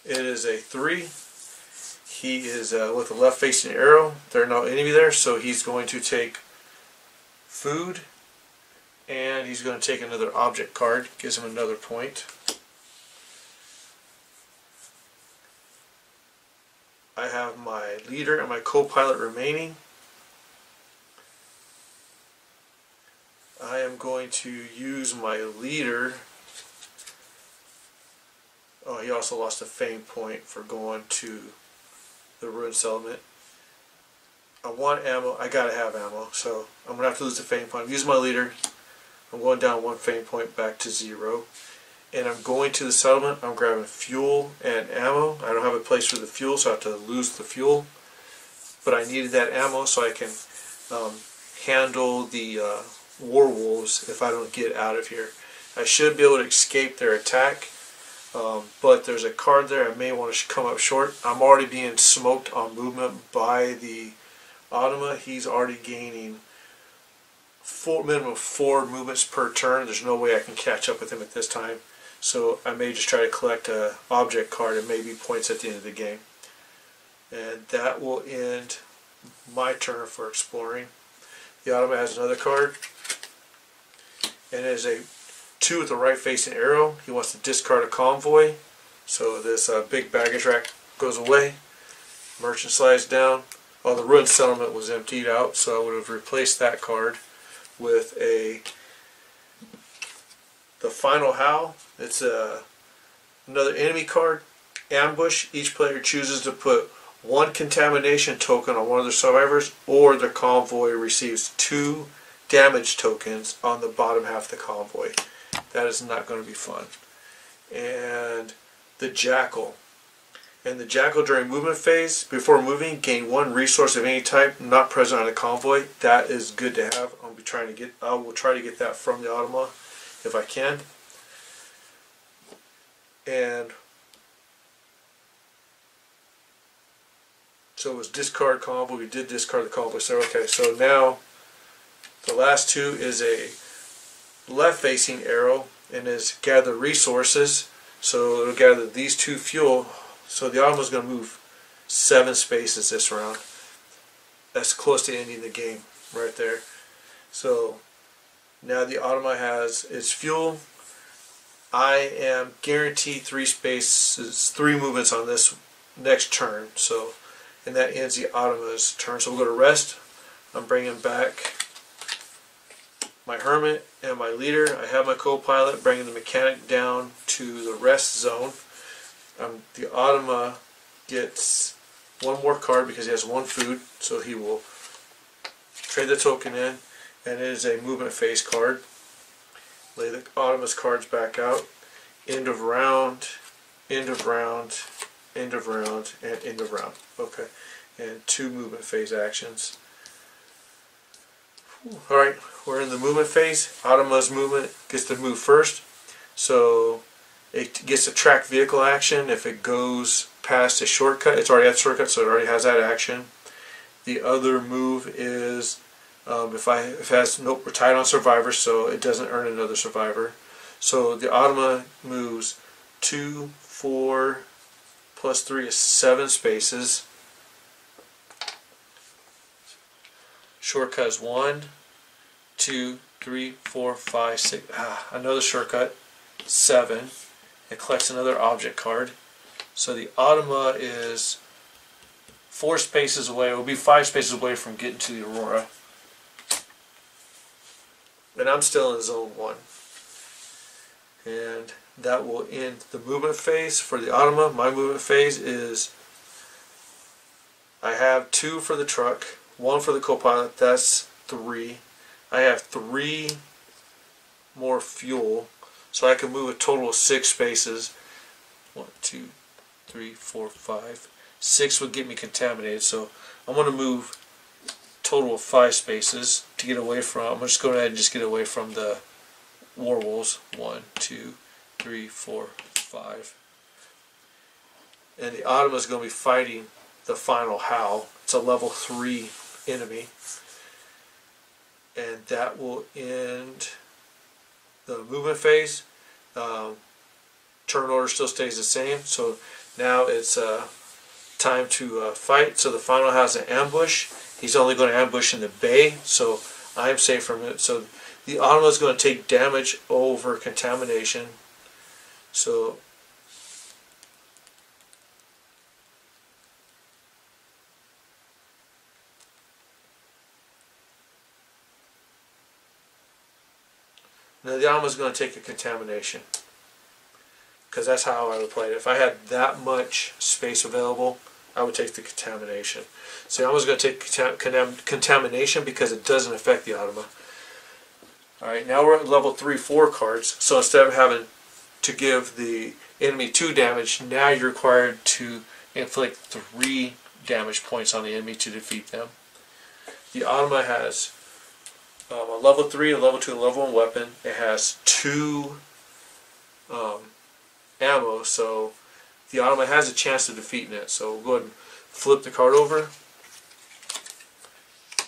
It is a 3. He is with a left facing arrow. There are no enemy there, so he's going to take food, and he's going to take another object card, gives him another point. I have my leader and my co-pilot remaining. I am going to use my leader. Oh, he also lost a fame point for going to the ruined settlement. I want ammo. I gotta have ammo, so I'm gonna have to lose the fame point. I'm using my leader. I'm going down 1 fame point back to 0. And I'm going to the settlement. I'm grabbing fuel and ammo. I don't have a place for the fuel, so I have to lose the fuel. But I needed that ammo so I can handle the werewolves if I don't get out of here. I should be able to escape their attack, but there's a card there I may want to come up short. I'm already being smoked on movement by the Automa. He's already gaining minimum of 4 movements per turn. There's no way I can catch up with him at this time. So I may just try to collect an object card and maybe points at the end of the game. And that will end my turn for exploring. The Automa has another card, and it is a 2 with the right facing arrow. He wants to discard a convoy, so this big baggage rack goes away. Merchant slides down. Oh, the ruined settlement was emptied out, so I would have replaced that card with the final howl. It's another enemy card. Ambush. Each player chooses to put 1 contamination token on one of their survivors, or their convoy receives 2 damage tokens on the bottom half of the convoy. That is not going to be fun. And the Jackal. And the Jackal during movement phase, before moving, gain 1 resource of any type not present on a convoy. That is good to have. I will try to get that from the Automa if I can. And so it was discard convoy. We did discard the convoy. So okay, so now the last 2 is a left facing arrow and is gather resources. So it'll gather these 2 fuel. So the Automa is going to move 7 spaces this round. That's close to ending the game right there. So now the Automa has its fuel. I am guaranteed 3 spaces, 3 movements on this next turn. So, and that ends the Automa's turn. So we'll go to rest. I'm bringing back my hermit and my leader. I have my co-pilot bringing the mechanic down to the rest zone. The Automa gets 1 more card because he has 1 food, so he will trade the token in, and it is a movement phase card. Lay the Automa's cards back out. End of round, end of round, end of round, and end of round. Okay, and 2 movement phase actions. Alright, we're in the movement phase. Automa's movement gets to move first, so it gets a track vehicle action if it goes past a shortcut. It's already at shortcut, so it already has that action. The other move is if it has nope, we're tied on survivor, so it doesn't earn another survivor. So the Automa moves 2, 4 plus 3 is 7 spaces. Shortcut is 1, 2, 3, 4, 5, 6. Another shortcut, 7. It collects another object card. So the Automa is 4 spaces away. It will be 5 spaces away from getting to the Aurora. And I'm still in zone 1. And that will end the movement phase for the Automa. My movement phase is I have 2 for the truck, 1 for the co-pilot, that's 3. I have 3 more fuel, so I can move a total of 6 spaces. 1, 2, 3, 4, 5. 6 would get me contaminated, so I'm going to move a total of 5 spaces to get away from, I'm just going to go ahead and just get away from the werewolves. 1, 2, 3, 4, 5. And the Automa is going to be fighting the final Howl. It's a level 3 enemy. And that will end the movement phase. Turn order still stays the same. So now it's time to fight. So the final has an ambush. He's only going to ambush in the bay, so I am safe from it. So the Automa is going to take damage over contamination. So now the Automa is going to take a contamination, because that's how I would play it. If I had that much space available, I would take the contamination. So the Automa is going to take contamination because it doesn't affect the Automa. Alright, now we're at level 3-4 cards. So instead of having to give the enemy 2 damage, now you're required to inflict 3 damage points on the enemy to defeat them. The Automa has a level 3, a level 2, and a level 1 weapon. It has 2 ammo, so the Automa has a chance of defeating it. So we'll go ahead and flip the card over,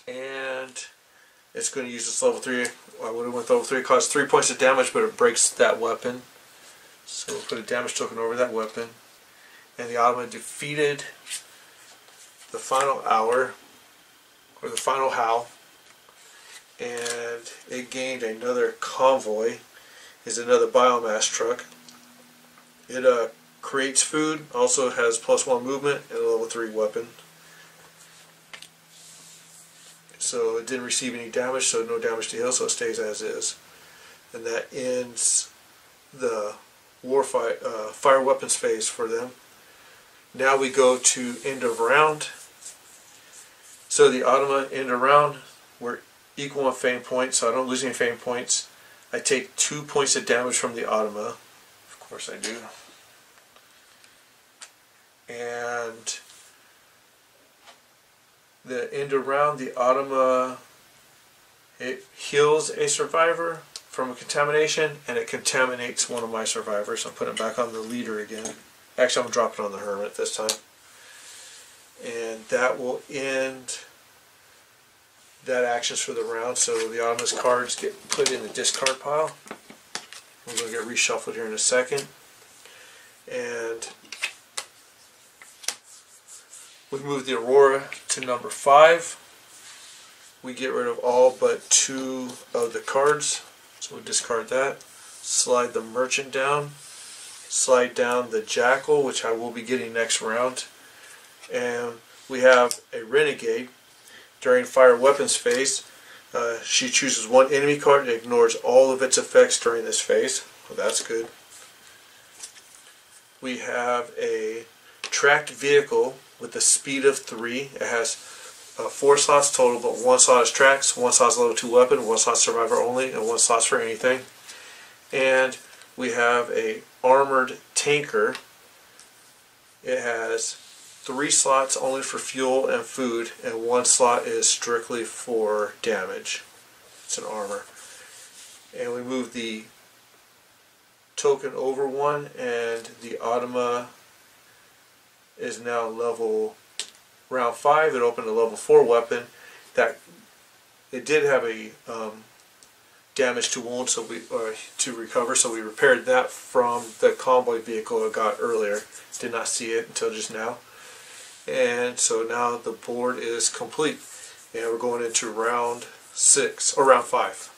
and it's going to use this level 3. I would have went level 3. It costs 3 points of damage, but it breaks that weapon. So we'll put a damage token over that weapon. And the Automa defeated the final hour, or the final Howl. And it gained another convoy. Is another biomass truck. It creates food, also has +1 movement, and a level 3 weapon. So it didn't receive any damage, so no damage to heal, so it stays as is. And that ends the fire weapons phase for them. Now we go to end of round. So the Automa end of round, we're equal on fame points, so I don't lose any fame points. I take 2 points of damage from the Automa. Of course I do. And the end of round, the Automa, it heals a survivor from a contamination, and it contaminates one of my survivors. I'm putting it back on the leader again. Actually, I'm dropping it on the hermit this time. And that will end that actions for the round. So the Automa's cards get put in the discard pile. We're going to get reshuffled here in a second. And we move the Aurora to number 5. We get rid of all but 2 of the cards. So we'll discard that. Slide the Merchant down. Slide down the Jackal, which I will be getting next round. And we have a Renegade. During fire weapons phase, she chooses 1 enemy card and ignores all of its effects during this phase. Well, that's good. We have a tracked vehicle with a speed of 3. It has 4 slots total, but 1 slot is tracks, 1 slot is level 2 weapon, 1 slot survivor only, and 1 slot for anything. And we have a armored tanker. It has 3 slots only for fuel and food, and 1 slot is strictly for damage. It's an armor. And we move the token over 1, and the Automa is now level round 5. It opened a level 4 weapon. That it did have a damage to wound, so to recover, so we repaired that from the convoy vehicle it got earlier. Did not see it until just now. And so now the board is complete, and we're going into round 6 or round 5.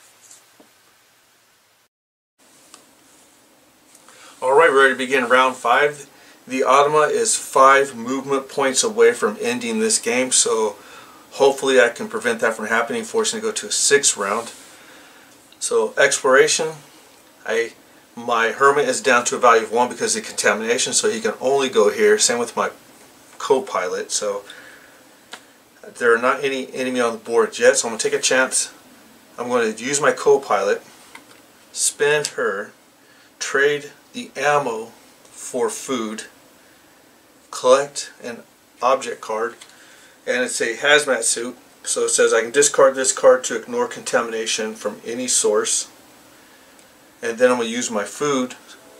Alright, we're ready to begin round 5. The Automa is 5 movement points away from ending this game, so hopefully I can prevent that from happening, forcing it to go to a 6th round. So exploration, my hermit is down to a value of 1 because of contamination, so he can only go here. Same with my co-pilot, so There are not any enemy on the board yet, so I'm going to take a chance. I'm going to use my co-pilot, spend her, trade the ammo for food, collect an object card, and it's a hazmat suit, so it says I can discard this card to ignore contamination from any source, and then I'm going to use my food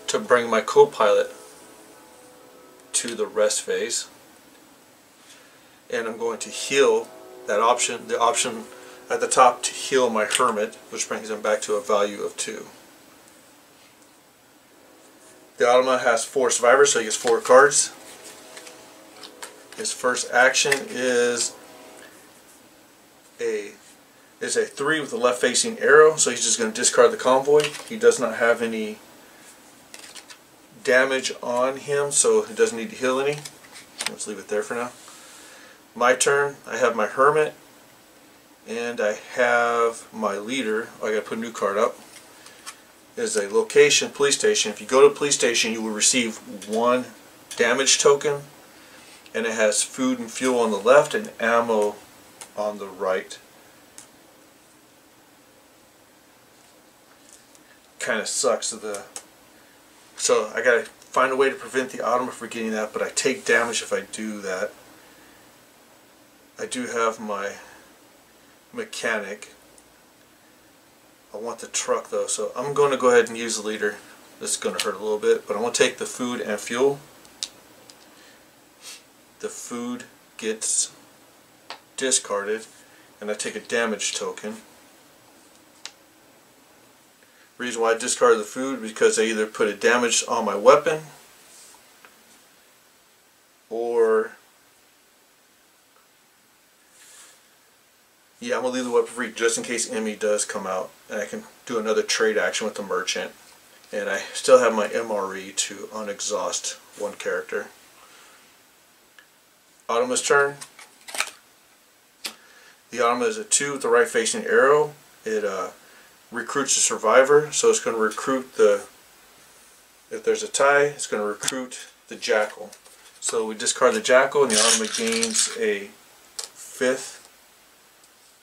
to bring my co-pilot to the rest phase, and I'm going to heal that option, the option at the top to heal my hermit, which brings him back to a value of 2. The Automa has 4 survivors, so he gets 4 cards. His first action is a 3 with a left facing arrow, so he's just going to discard the convoy. He does not have any damage on him, so he doesn't need to heal any. Let's leave it there for now. My turn. I have my hermit, and I have my leader. I got to put a new card up. Is a location, police station. If you go to a police station, you will receive 1 damage token, and it has food and fuel on the left and ammo on the right. Kind of sucks. So I gotta find a way to prevent the Automa from getting that, but I take damage if I do that. I do have my mechanic. I want the truck though, so I'm going to go ahead and use the leader. This is going to hurt a little bit, but I'm going to take the food and fuel. The food gets discarded, and I take a damage token. Reason why I discarded the food because I either put a damage on my weapon, or yeah, I'm going to leave the weapon free just in case enemy does come out, and I can do another trade action with the merchant. And I still have my MRE to unexhaust 1 character. Automa's turn. The Automa is a 2 with the right facing arrow. It recruits a survivor, so it's going to recruit if there's a tie, it's going to recruit the jackal. So we discard the jackal, and the Automa gains a 5th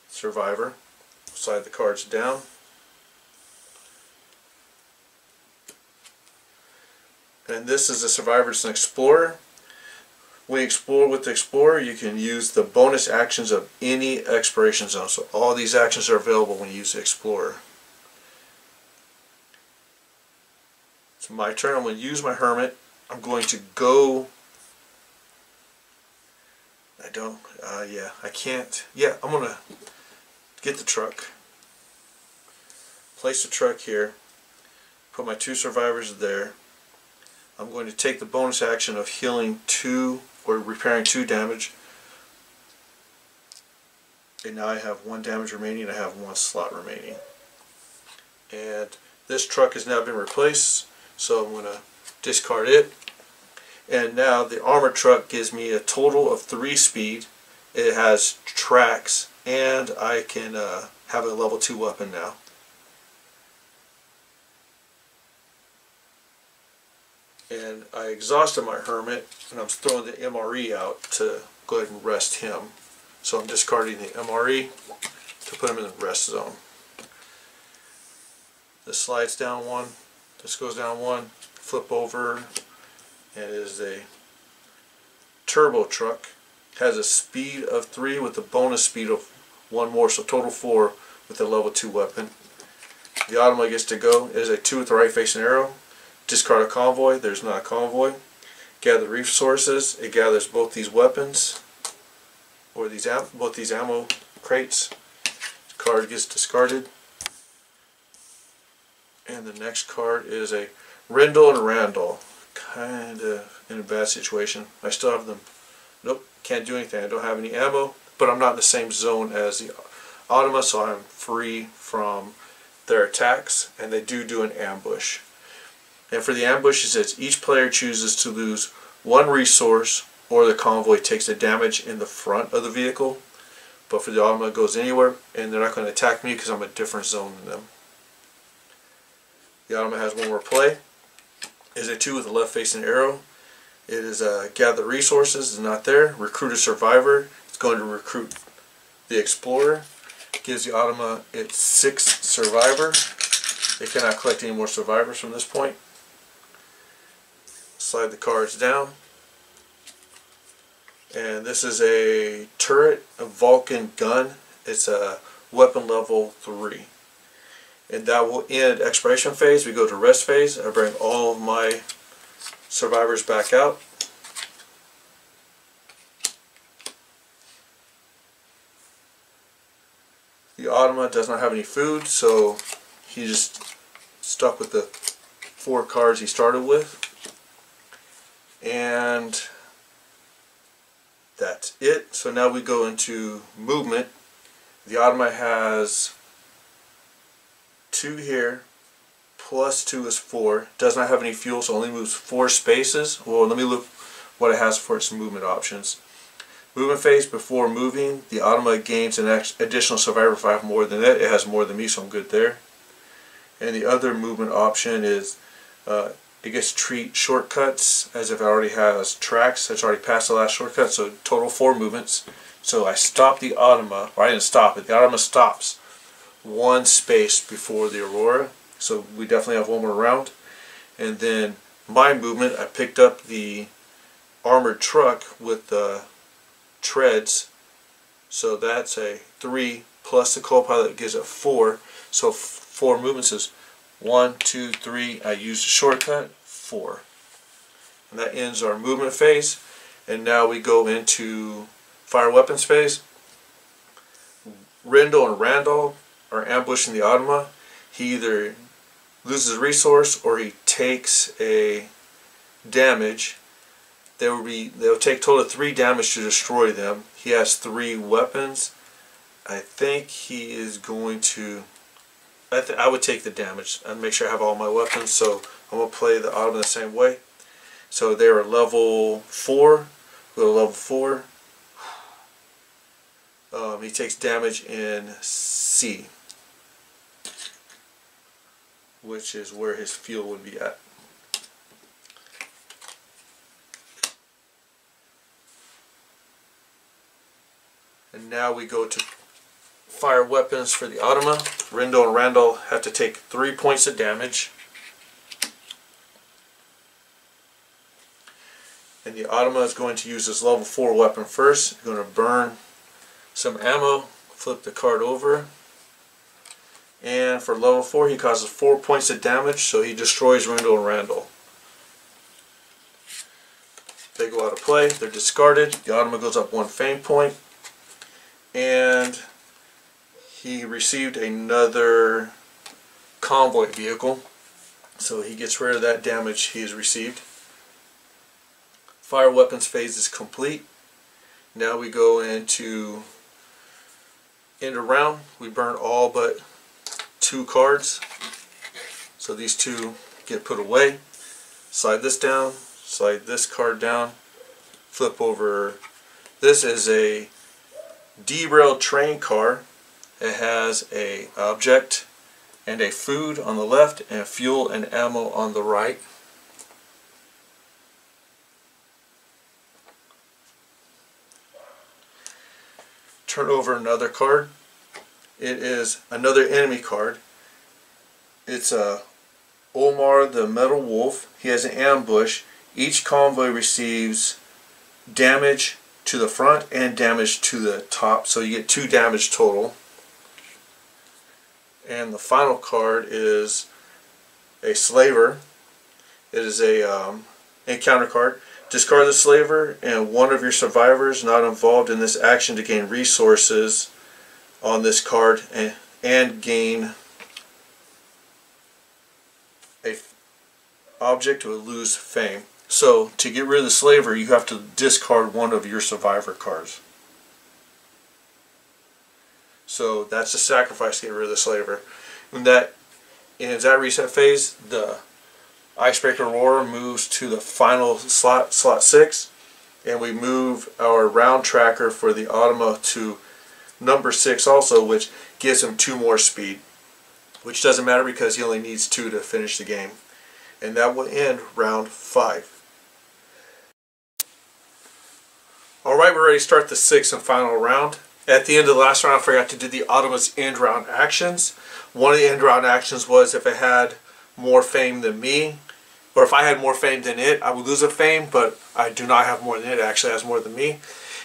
survivor. Slide the cards down. And this is a survivor, it's an explorer. When you explore with the explorer, you can use the bonus actions of any exploration zone. So all these actions are available when you use the explorer. It's my turn. I'm going to use my hermit. I'm going to go. I can't. Yeah, I'm going to get the truck. Place the truck here. Put my 2 survivors there. I'm going to take the bonus action of healing 2 or repairing 2 damage. And now I have 1 damage remaining, and I have 1 slot remaining. And this truck has now been replaced, so I'm going to discard it. And now the armored truck gives me a total of 3 speed. It has tracks, and I can have a level 2 weapon now. And I exhausted my hermit, and I'm throwing the MRE out to go ahead and rest him. So I'm discarding the MRE to put him in the rest zone. This slides down 1, this goes down 1, flip over, and it is a turbo truck. Has a speed of 3 with a bonus speed of 1 more, so total 4 with a level 2 weapon. The Automa gets to go. It is a 2 with the right facing arrow. Discard a convoy. There's not a convoy. Gather resources. It gathers both these weapons, or both these ammo crates. Card gets discarded. And the next card is a Rendell and Randall. Kind of in a bad situation. I still have them. Nope, can't do anything. I don't have any ammo, but I'm not in the same zone as the Automa, so I'm free from their attacks, and they do an ambush. And for the ambush, it says each player chooses to lose 1 resource, or the convoy takes the damage in the front of the vehicle. But for the Automa, it goes anywhere, and they're not going to attack me because I'm a different zone than them. The Automa has 1 more play. It is a 2 with a left facing arrow. It is gather resources, is not there. Recruit a survivor. It's going to recruit the Explorer. Gives the Automa its 6th survivor. It cannot collect any more survivors from this point. Slide the cards down. And this is a turret, a Vulcan gun. It's a weapon level 3. And that will end exploration phase. We go to rest phase. I bring all of my survivors back out. The Automa does not have any food, so he just stuck with the 4 cards he started with. And that's it. So now we go into movement. The Automa has 2 here, plus 2 is 4. Does not have any fuel, so only moves 4 spaces. Well, let me look what it has for its movement options. Movement phase, before moving, the Automa gains an additional survivor if I have more than it. It has more than me, so I'm good there. And the other movement option is it gets to treat shortcuts as if it already has tracks. It's already passed the last shortcut, so total 4 movements. So I stop the Automa, or I didn't stop it, the Automa stops 1 space before the Aurora. So we definitely have 1 more round. And then my movement, I picked up the armored truck with the treads, so that's a 3 plus the co-pilot gives it 4, so 4 movements is 1, 2, 3. I used a shortcut, 4, and that ends our movement phase. And now we go into fire weapons phase. Rendell and Randall are ambushing the Automa. He either loses a resource or he takes a damage. They'll take total of 3 damage to destroy them. He has 3 weapons. I think he is going to... I would take the damage and make sure I have all my weapons. So I'm going to play the Automa the same way. So they are level 4. Go to level 4. He takes damage in C, which is where his fuel would be at. And now we go to fire weapons for the Automa. Rendell and Randall have to take 3 points of damage. And the Automa is going to use his level 4 weapon first. He's going to burn some ammo, flip the card over. And for level 4 he causes 4 points of damage, so he destroys Rendell and Randall. They go out of play, they're discarded. The Automa goes up 1 fame point. And he received another convoy vehicle, so he gets rid of that damage he has received. Fire weapons phase is complete. Now we go into end of round. We burn all but 2 cards, so these 2 get put away. Slide this down, slide this card down, flip over. This is a derailed train car. It has a object and a food on the left and fuel and ammo on the right. Turn over another card. It is another enemy card. It's Omar the Metal Wolf. He has an ambush. Each convoy receives damage to the front and damage to the top, so you get 2 damage total. And the final card is a Slaver. It is a encounter card. Discard the Slaver and one of your survivors not involved in this action to gain resources on this card and gain a object to lose fame. So to get rid of the Slaver, you have to discard one of your survivor cards. So that's the sacrifice to get rid of the Slaver. When that ends that reset phase, the Icebreaker Aurora moves to the final slot 6, and we move our round tracker for the Automa to number 6 also, which gives him 2 more speed, which doesn't matter because he only needs 2 to finish the game. And that will end round 5. Alright, we're ready to start the 6th and final round. At the end of the last round, I forgot to do the Automa's end round actions. One of the end round actions was if it had more fame than me, or if I had more fame than it, I would lose a fame, but I do not have more than it. It actually has more than me.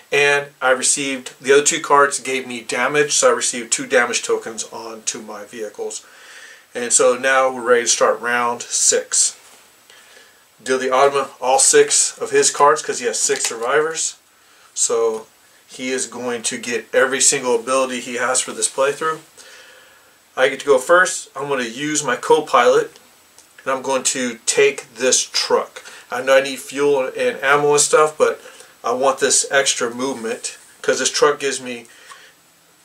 And I received, the other 2 cards gave me damage, so I received 2 damage tokens onto my vehicles. And so now we're ready to start round 6. Deal the Automa all 6 of his cards because he has 6 survivors. So he is going to get every single ability he has for this playthrough. I get to go first. I'm going to use my co-pilot, and I'm going to take this truck. I know I need fuel and ammo and stuff, but I want this extra movement because this truck gives me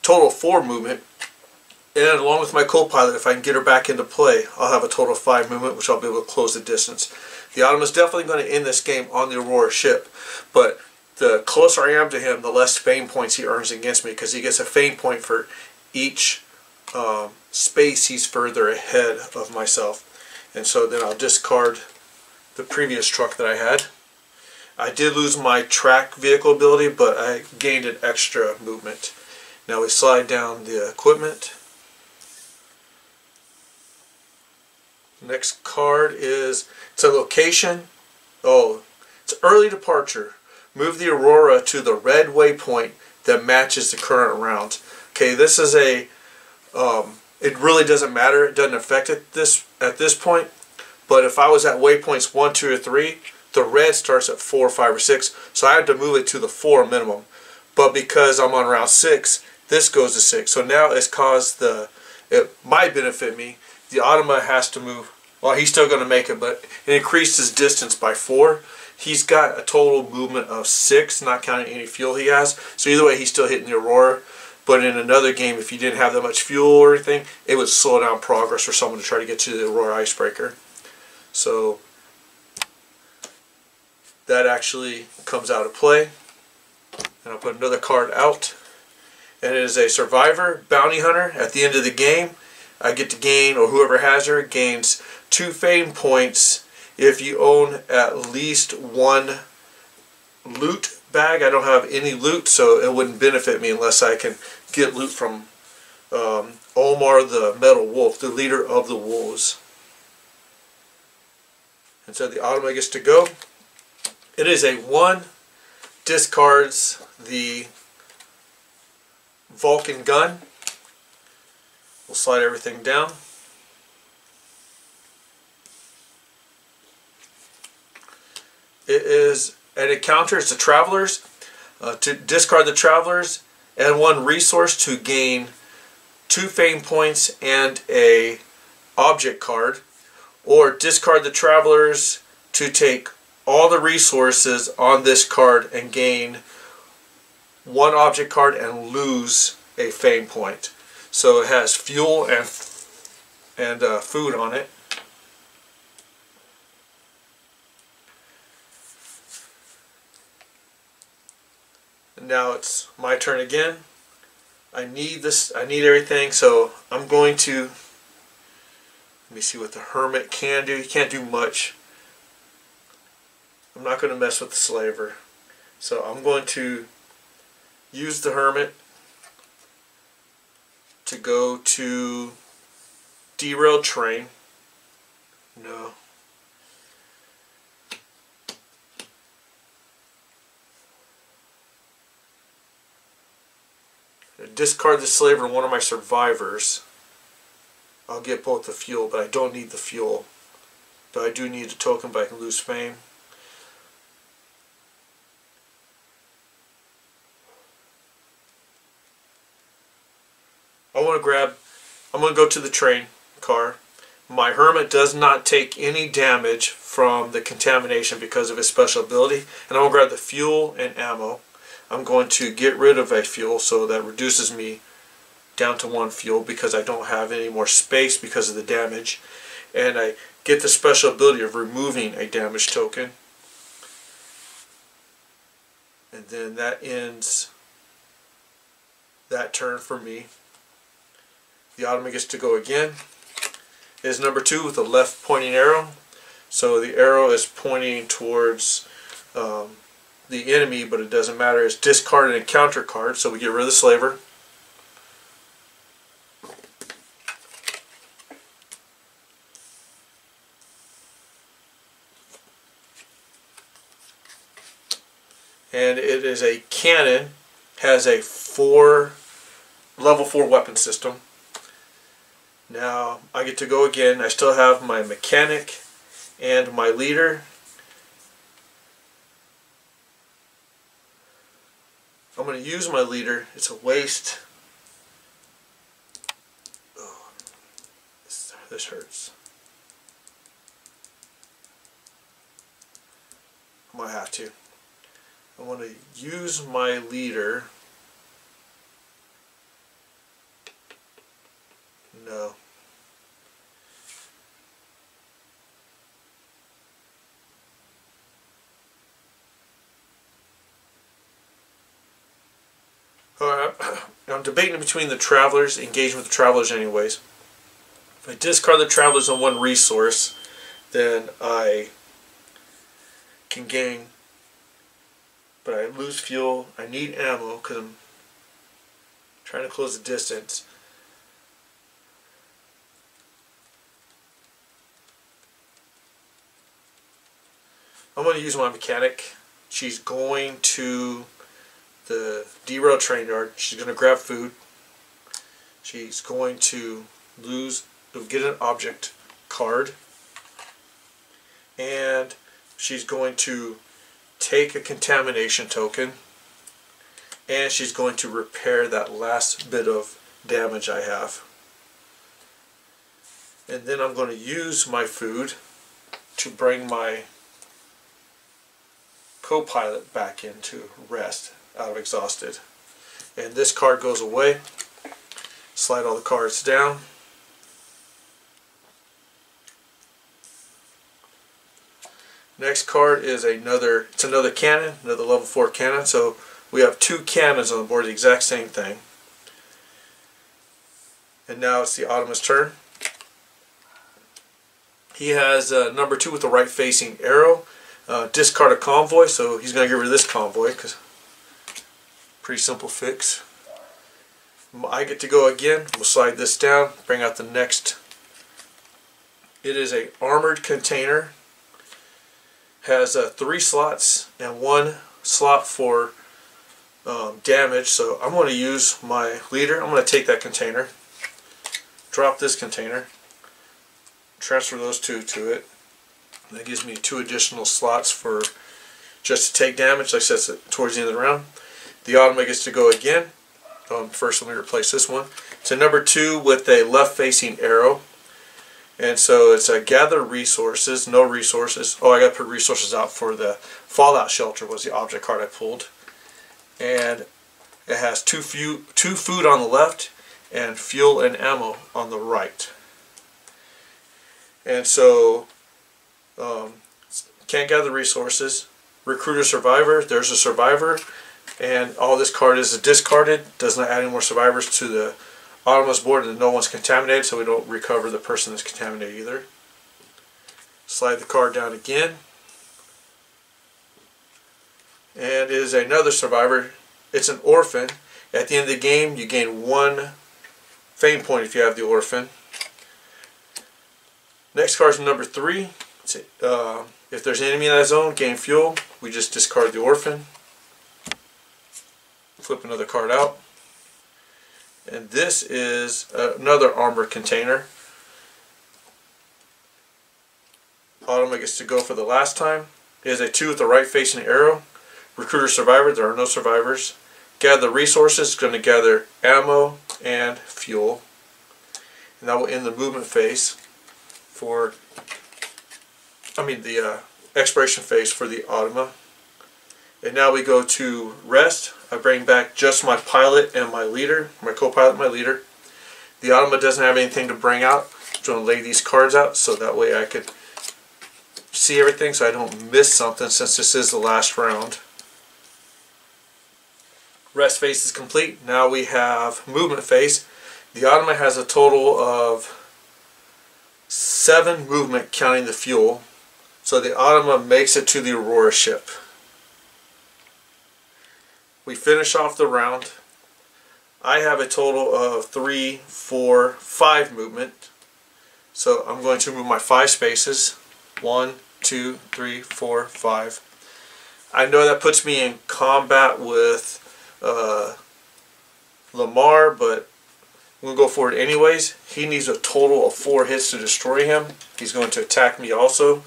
total 4 movement. And along with my co-pilot, if I can get her back into play, I'll have a total of 5 movement, which I'll be able to close the distance. The Automa is definitely going to end this game on the Aurora ship, but the closer I am to him, the less fame points he earns against me, because he gets a fame point for each space he's further ahead of myself. And so then I'll discard the previous truck that I had. I did lose my track vehicle ability, but I gained an extra movement. Now we slide down the equipment. Next card is, it's a location. Oh, it's early departure. Move the Aurora to the red waypoint that matches the current route. Okay, this is a, it really doesn't matter. It doesn't affect it at this point. But if I was at waypoints 1, 2, or 3, the red starts at 4, 5, or 6. So I have to move it to the 4 minimum. But because I'm on round 6, this goes to 6. So now it's caused it might benefit me. The Automa has to move. Well, he's still going to make it, but it increased his distance by 4. He's got a total movement of 6, not counting any fuel he has. So either way, he's still hitting the Aurora. But in another game, if you didn't have that much fuel or anything, it would slow down progress for someone to try to get to the Aurora icebreaker. So that actually comes out of play. And I'll put another card out. And it is a survivor, bounty hunter. At the end of the game, I get to gain, or whoever has her, gains 2 fame points if you own at least 1 loot bag. I don't have any loot, so it wouldn't benefit me unless I can get loot from Omar the Metal Wolf, the leader of the wolves. And so the Automa gets to go. It is a 1, discards the Vulcan gun. We'll slide everything down. It is an encounter. It's the Travelers. To discard the Travelers, and 1 resource to gain 2 fame points and a object card. Or discard the Travelers to take all the resources on this card and gain 1 object card and lose a fame point. So it has fuel and food on it. And now it's my turn again. I need this. I need everything. So I'm going to. Let me see what the Hermit can do. He can't do much. I'm not going to mess with the Slaver. So I'm going to use the Hermit to go to derailed train. No. Discard the Slaver and 1 of my survivors. I'll get both the fuel, but I don't need the fuel. But I do need a token, but I can lose fame. I'm going to go to the train car. My Hermit does not take any damage from the contamination because of his special ability. And I'm going to grab the fuel and ammo. I'm going to get rid of a fuel, so that reduces me down to 1 fuel because I don't have any more space because of the damage. And I get the special ability of removing a damage token. And then that ends that turn for me. The Automa gets to go again. It is number 2 with a left pointing arrow. So the arrow is pointing towards the enemy, but it doesn't matter. It's discard an encounter card, so we get rid of the slaver. And it is a cannon, has a level 4 weapon system. Now I get to go again. I still have my mechanic and my leader. I'm going to use my leader. It's a waste. Oh, this hurts. I might have to. I want to use my leader. No. Alright, I'm debating between the travelers, engaging with the travelers anyways. If I discard the travelers on one resource, then I can gain, but I lose fuel. I need ammo because I'm trying to close the distance. I'm going to use my mechanic. She's going to the derail train yard. She's going to grab food. She's going to get an object card, and she's going to take a contamination token, and she's going to repair that last bit of damage I have. And then I'm going to use my food to bring my co-pilot back into rest out of exhausted. And this card goes away. Slide all the cards down. Next card is another cannon, another level 4 cannon. So we have 2 cannons on the board, the exact same thing. And now it's the Ottoman's turn. He has number 2 with the right facing arrow. Discard a convoy, so he's going to get rid of this convoy because pretty simple fix. I get to go again. We'll slide this down, bring out the next. It is a armored container. Has 3 slots and 1 slot for damage. So I'm going to use my leader. I'm going to take that container, drop this container, transfer those 2 to it. And that gives me 2 additional slots for just to take damage. Like I said, towards the end of the round. The Ottoman gets to go again. First, let me replace this one. It's a number 2 with a left-facing arrow. And so it's a gather resources, no resources. Oh, I got to put resources out for the fallout shelter was the object card I pulled. And it has 2 food on the left and fuel and ammo on the right. And so can't gather resources. Recruit a survivor. There's a survivor. And all this card is discarded. Does not add any more survivors to the Ottoman's board, and no one's contaminated, so we don't recover the person that's contaminated either. Slide the card down again. And it is another survivor. It's an orphan. At the end of the game, you gain 1 fame point if you have the orphan. Next card is number 3. If there's an enemy in that zone, gain fuel. We just discard the orphan. Flip another card out. And this is another armored container. Ottoman gets to go for the last time. It is a 2 with the right facing arrow. Recruiter survivor. There are no survivors. Gather resources. Going to gather ammo and fuel. And that will end the movement phase for, the exploration phase for the Ottoman. And now we go to rest. I bring back just my pilot and my leader, my co-pilot and my leader. The Ottoman doesn't have anything to bring out. I'm going to lay these cards out so that way I could see everything so I don't miss something since this is the last round. Rest phase is complete. Now we have movement phase. The Ottoman has a total of 7 movement counting the fuel. So the Ottoman makes it to the Aurora ship. We finish off the round. I have a total of 3, 4, 5 movement. So I'm going to move my 5 spaces. 1, 2, 3, 4, 5. I know that puts me in combat with Lamar, but we'll go for it anyways. He needs a total of 4 hits to destroy him. He's going to attack me also,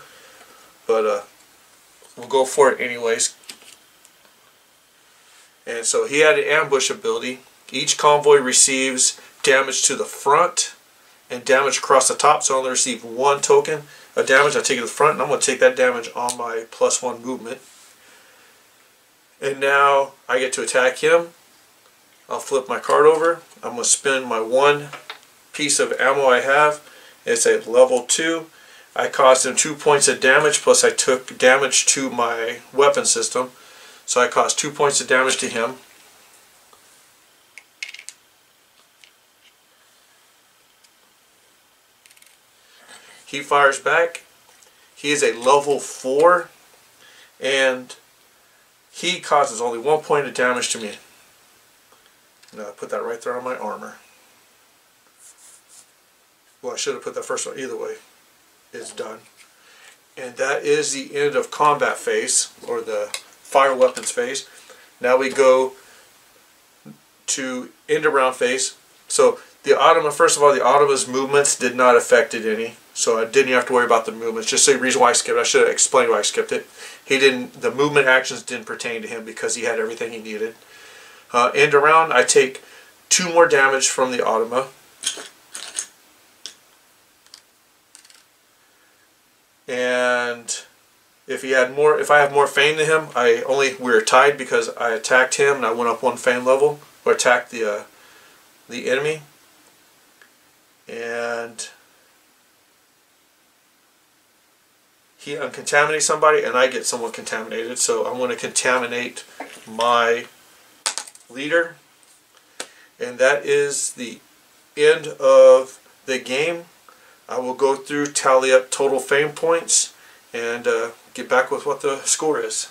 but we'll go for it anyways. And so he had an ambush ability. Each convoy receives damage to the front and damage across the top, so I only receive 1 token of damage. I take it to the front, and I'm going to take that damage on my +1 movement. And now I get to attack him. I'll flip my card over. I'm going to spend my 1 piece of ammo I have. It's a level 2. I caused him 2 points of damage, plus I took damage to my weapon system. So I caused 2 points of damage to him. He fires back. He is a level 4, and he causes only 1 point of damage to me. Now I put that right there on my armor. Well, I should have put that first one. Either way, it's done. And that is the end of combat phase, or the fire weapons phase. Now we go to end of round phase. So the Automa, first of all, the Automa's movements did not affect it any. So I didn't have to worry about the movements. Just the reason why I skipped it. I should have explained why I skipped it. He didn't. The movement actions didn't pertain to him because he had everything he needed. End of round, I take 2 more damage from the Automa. And if I have more fame than him, we're tied because I attacked him and I went up 1 fame level, or attacked the enemy. And he uncontaminates somebody, and I get someone contaminated. So I'm going to contaminate my leader, and that is the end of the game. I will go through, tally up total fame points, and get back with what the score is.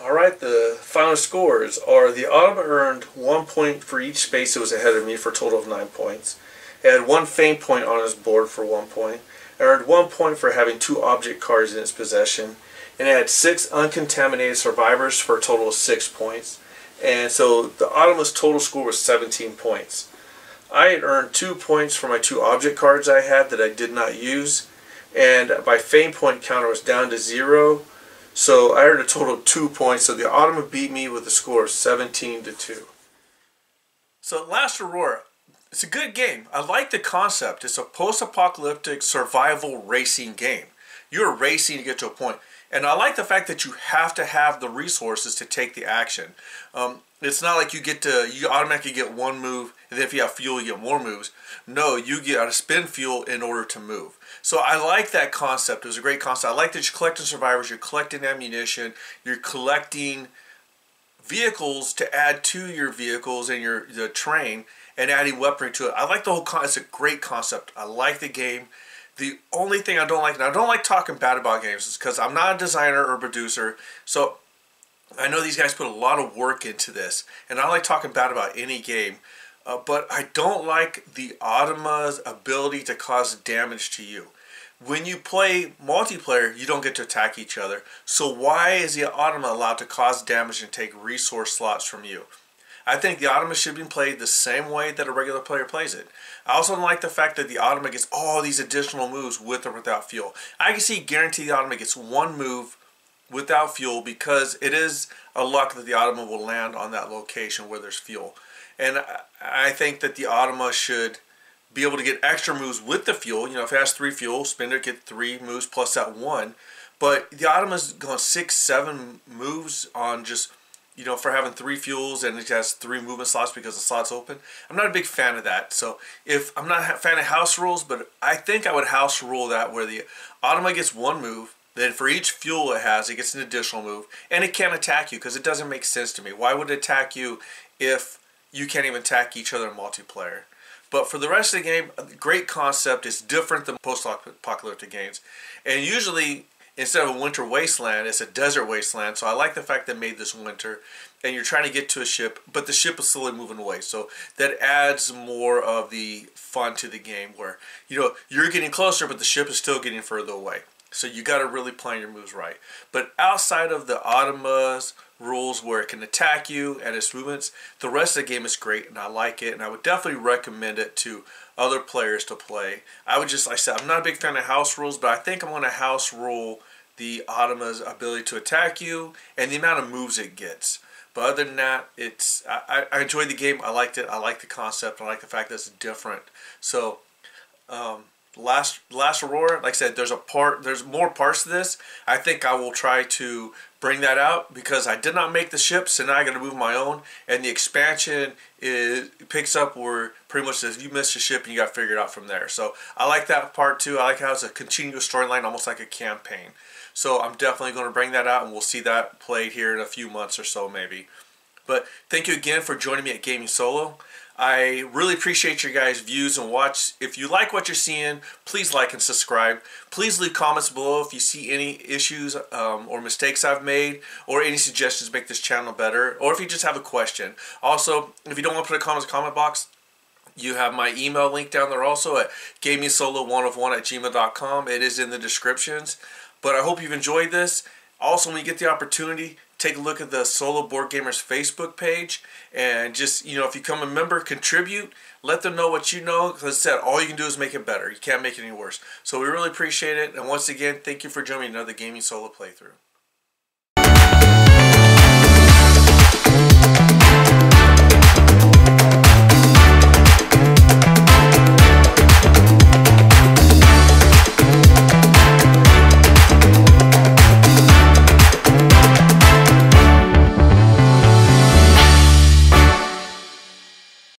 Alright, the final scores are: the Automa earned 1 point for each space it was ahead of me for a total of 9 points. It had 1 fame point on its board for 1 point. It earned 1 point for having 2 object cards in its possession. And it had 6 uncontaminated survivors for a total of 6 points. And so the Automa's total score was 17 points. I had earned 2 points for my 2 object cards I had that I did not use. And my fame point counter was down to 0. So I earned a total of 2 points. So the Automa beat me with a score of 17-2. So Last Aurora, it's a good game. I like the concept. It's a post-apocalyptic survival racing game. You're racing to get to a point. And I like the fact that you have to have the resources to take the action. It's not like you automatically get 1 move, and then if you have fuel, you get more moves. No, you get to spend fuel in order to move. So I like that concept. It was a great concept. I like that you're collecting survivors, you're collecting ammunition, you're collecting vehicles to add to your vehicles and the train, and adding weaponry to it. I like the whole concept. It's a great concept. I like the game. The only thing I don't like, and I don't like talking bad about games, is because I'm not a designer or producer, so I know these guys put a lot of work into this, and I don't like talking bad about any game, but I don't like the Automa's ability to cause damage to you. When you play multiplayer, you don't get to attack each other, so why is the Automa allowed to cause damage and take resource slots from you? I think the Automa should be played the same way that a regular player plays it. I also don't like the fact that the Automa gets all these additional moves with or without fuel. I can guarantee the Automa gets 1 move without fuel because it is a luck that the Automa will land on that location where there's fuel. And I think that the Automa should be able to get extra moves with the fuel. You know, if it has 3 fuel, spend it, get 3 moves plus that 1. But the Automa's going 6, 7 moves on just, you know, for having 3 fuels, and it has 3 movement slots because the slot's open. I'm not a big fan of that. So if I'm not a fan of house rules, but I think I would house rule that where the Automa gets 1 move, then for each fuel it has, it gets an additional move, and it can't attack you because it doesn't make sense to me. Why would it attack you if you can't even attack each other in multiplayer? But for the rest of the game, great concept. It's different than post-apocalyptic games, and usually instead of a winter wasteland, it's a desert wasteland. So I like the fact that made this winter, and you're trying to get to a ship, but the ship is slowly moving away. So that adds more of the fun to the game, where you're getting closer, but the ship is still getting further away. So you got to really plan your moves right. But outside of the Automa's rules where it can attack you and its movements, the rest of the game is great, and I like it, and I would definitely recommend it to other players to play. Like I said, I'm not a big fan of house rules, but I think I'm going to house rule the Automa's ability to attack you and the amount of moves it gets. But other than that, I enjoyed the game. I liked it. I like the concept. I like the fact that it's different. So, Last Aurora, like I said, there's more parts to this. I think I will try to bring that out because I did not make the ships, and now I got to move my own. And the expansion picks up where pretty much says you missed a ship and you got to figure it out from there. So I like that part too. I like how it's a continuous storyline, almost like a campaign. So I'm definitely going to bring that out, and we'll see that played here in a few months or so maybe. But thank you again for joining me at Gaming Solo. I really appreciate your guys' views and watch. If you like what you're seeing, please like and subscribe. Please leave comments below if you see any issues or mistakes I've made, or any suggestions to make this channel better, or if you just have a question. Also, if you don't want to put a comment in the comment box, you have my email link down there also at gamingsolo1of1@gmail.com. It is in the descriptions. But I hope you've enjoyed this. Also, when you get the opportunity, take a look at the Solo Board Gamers Facebook page, and just, if you become a member, contribute, let them know what you know, because I said, all you can do is make it better. You can't make it any worse. So we really appreciate it, and once again, thank you for joining me in another Gaming Solo playthrough.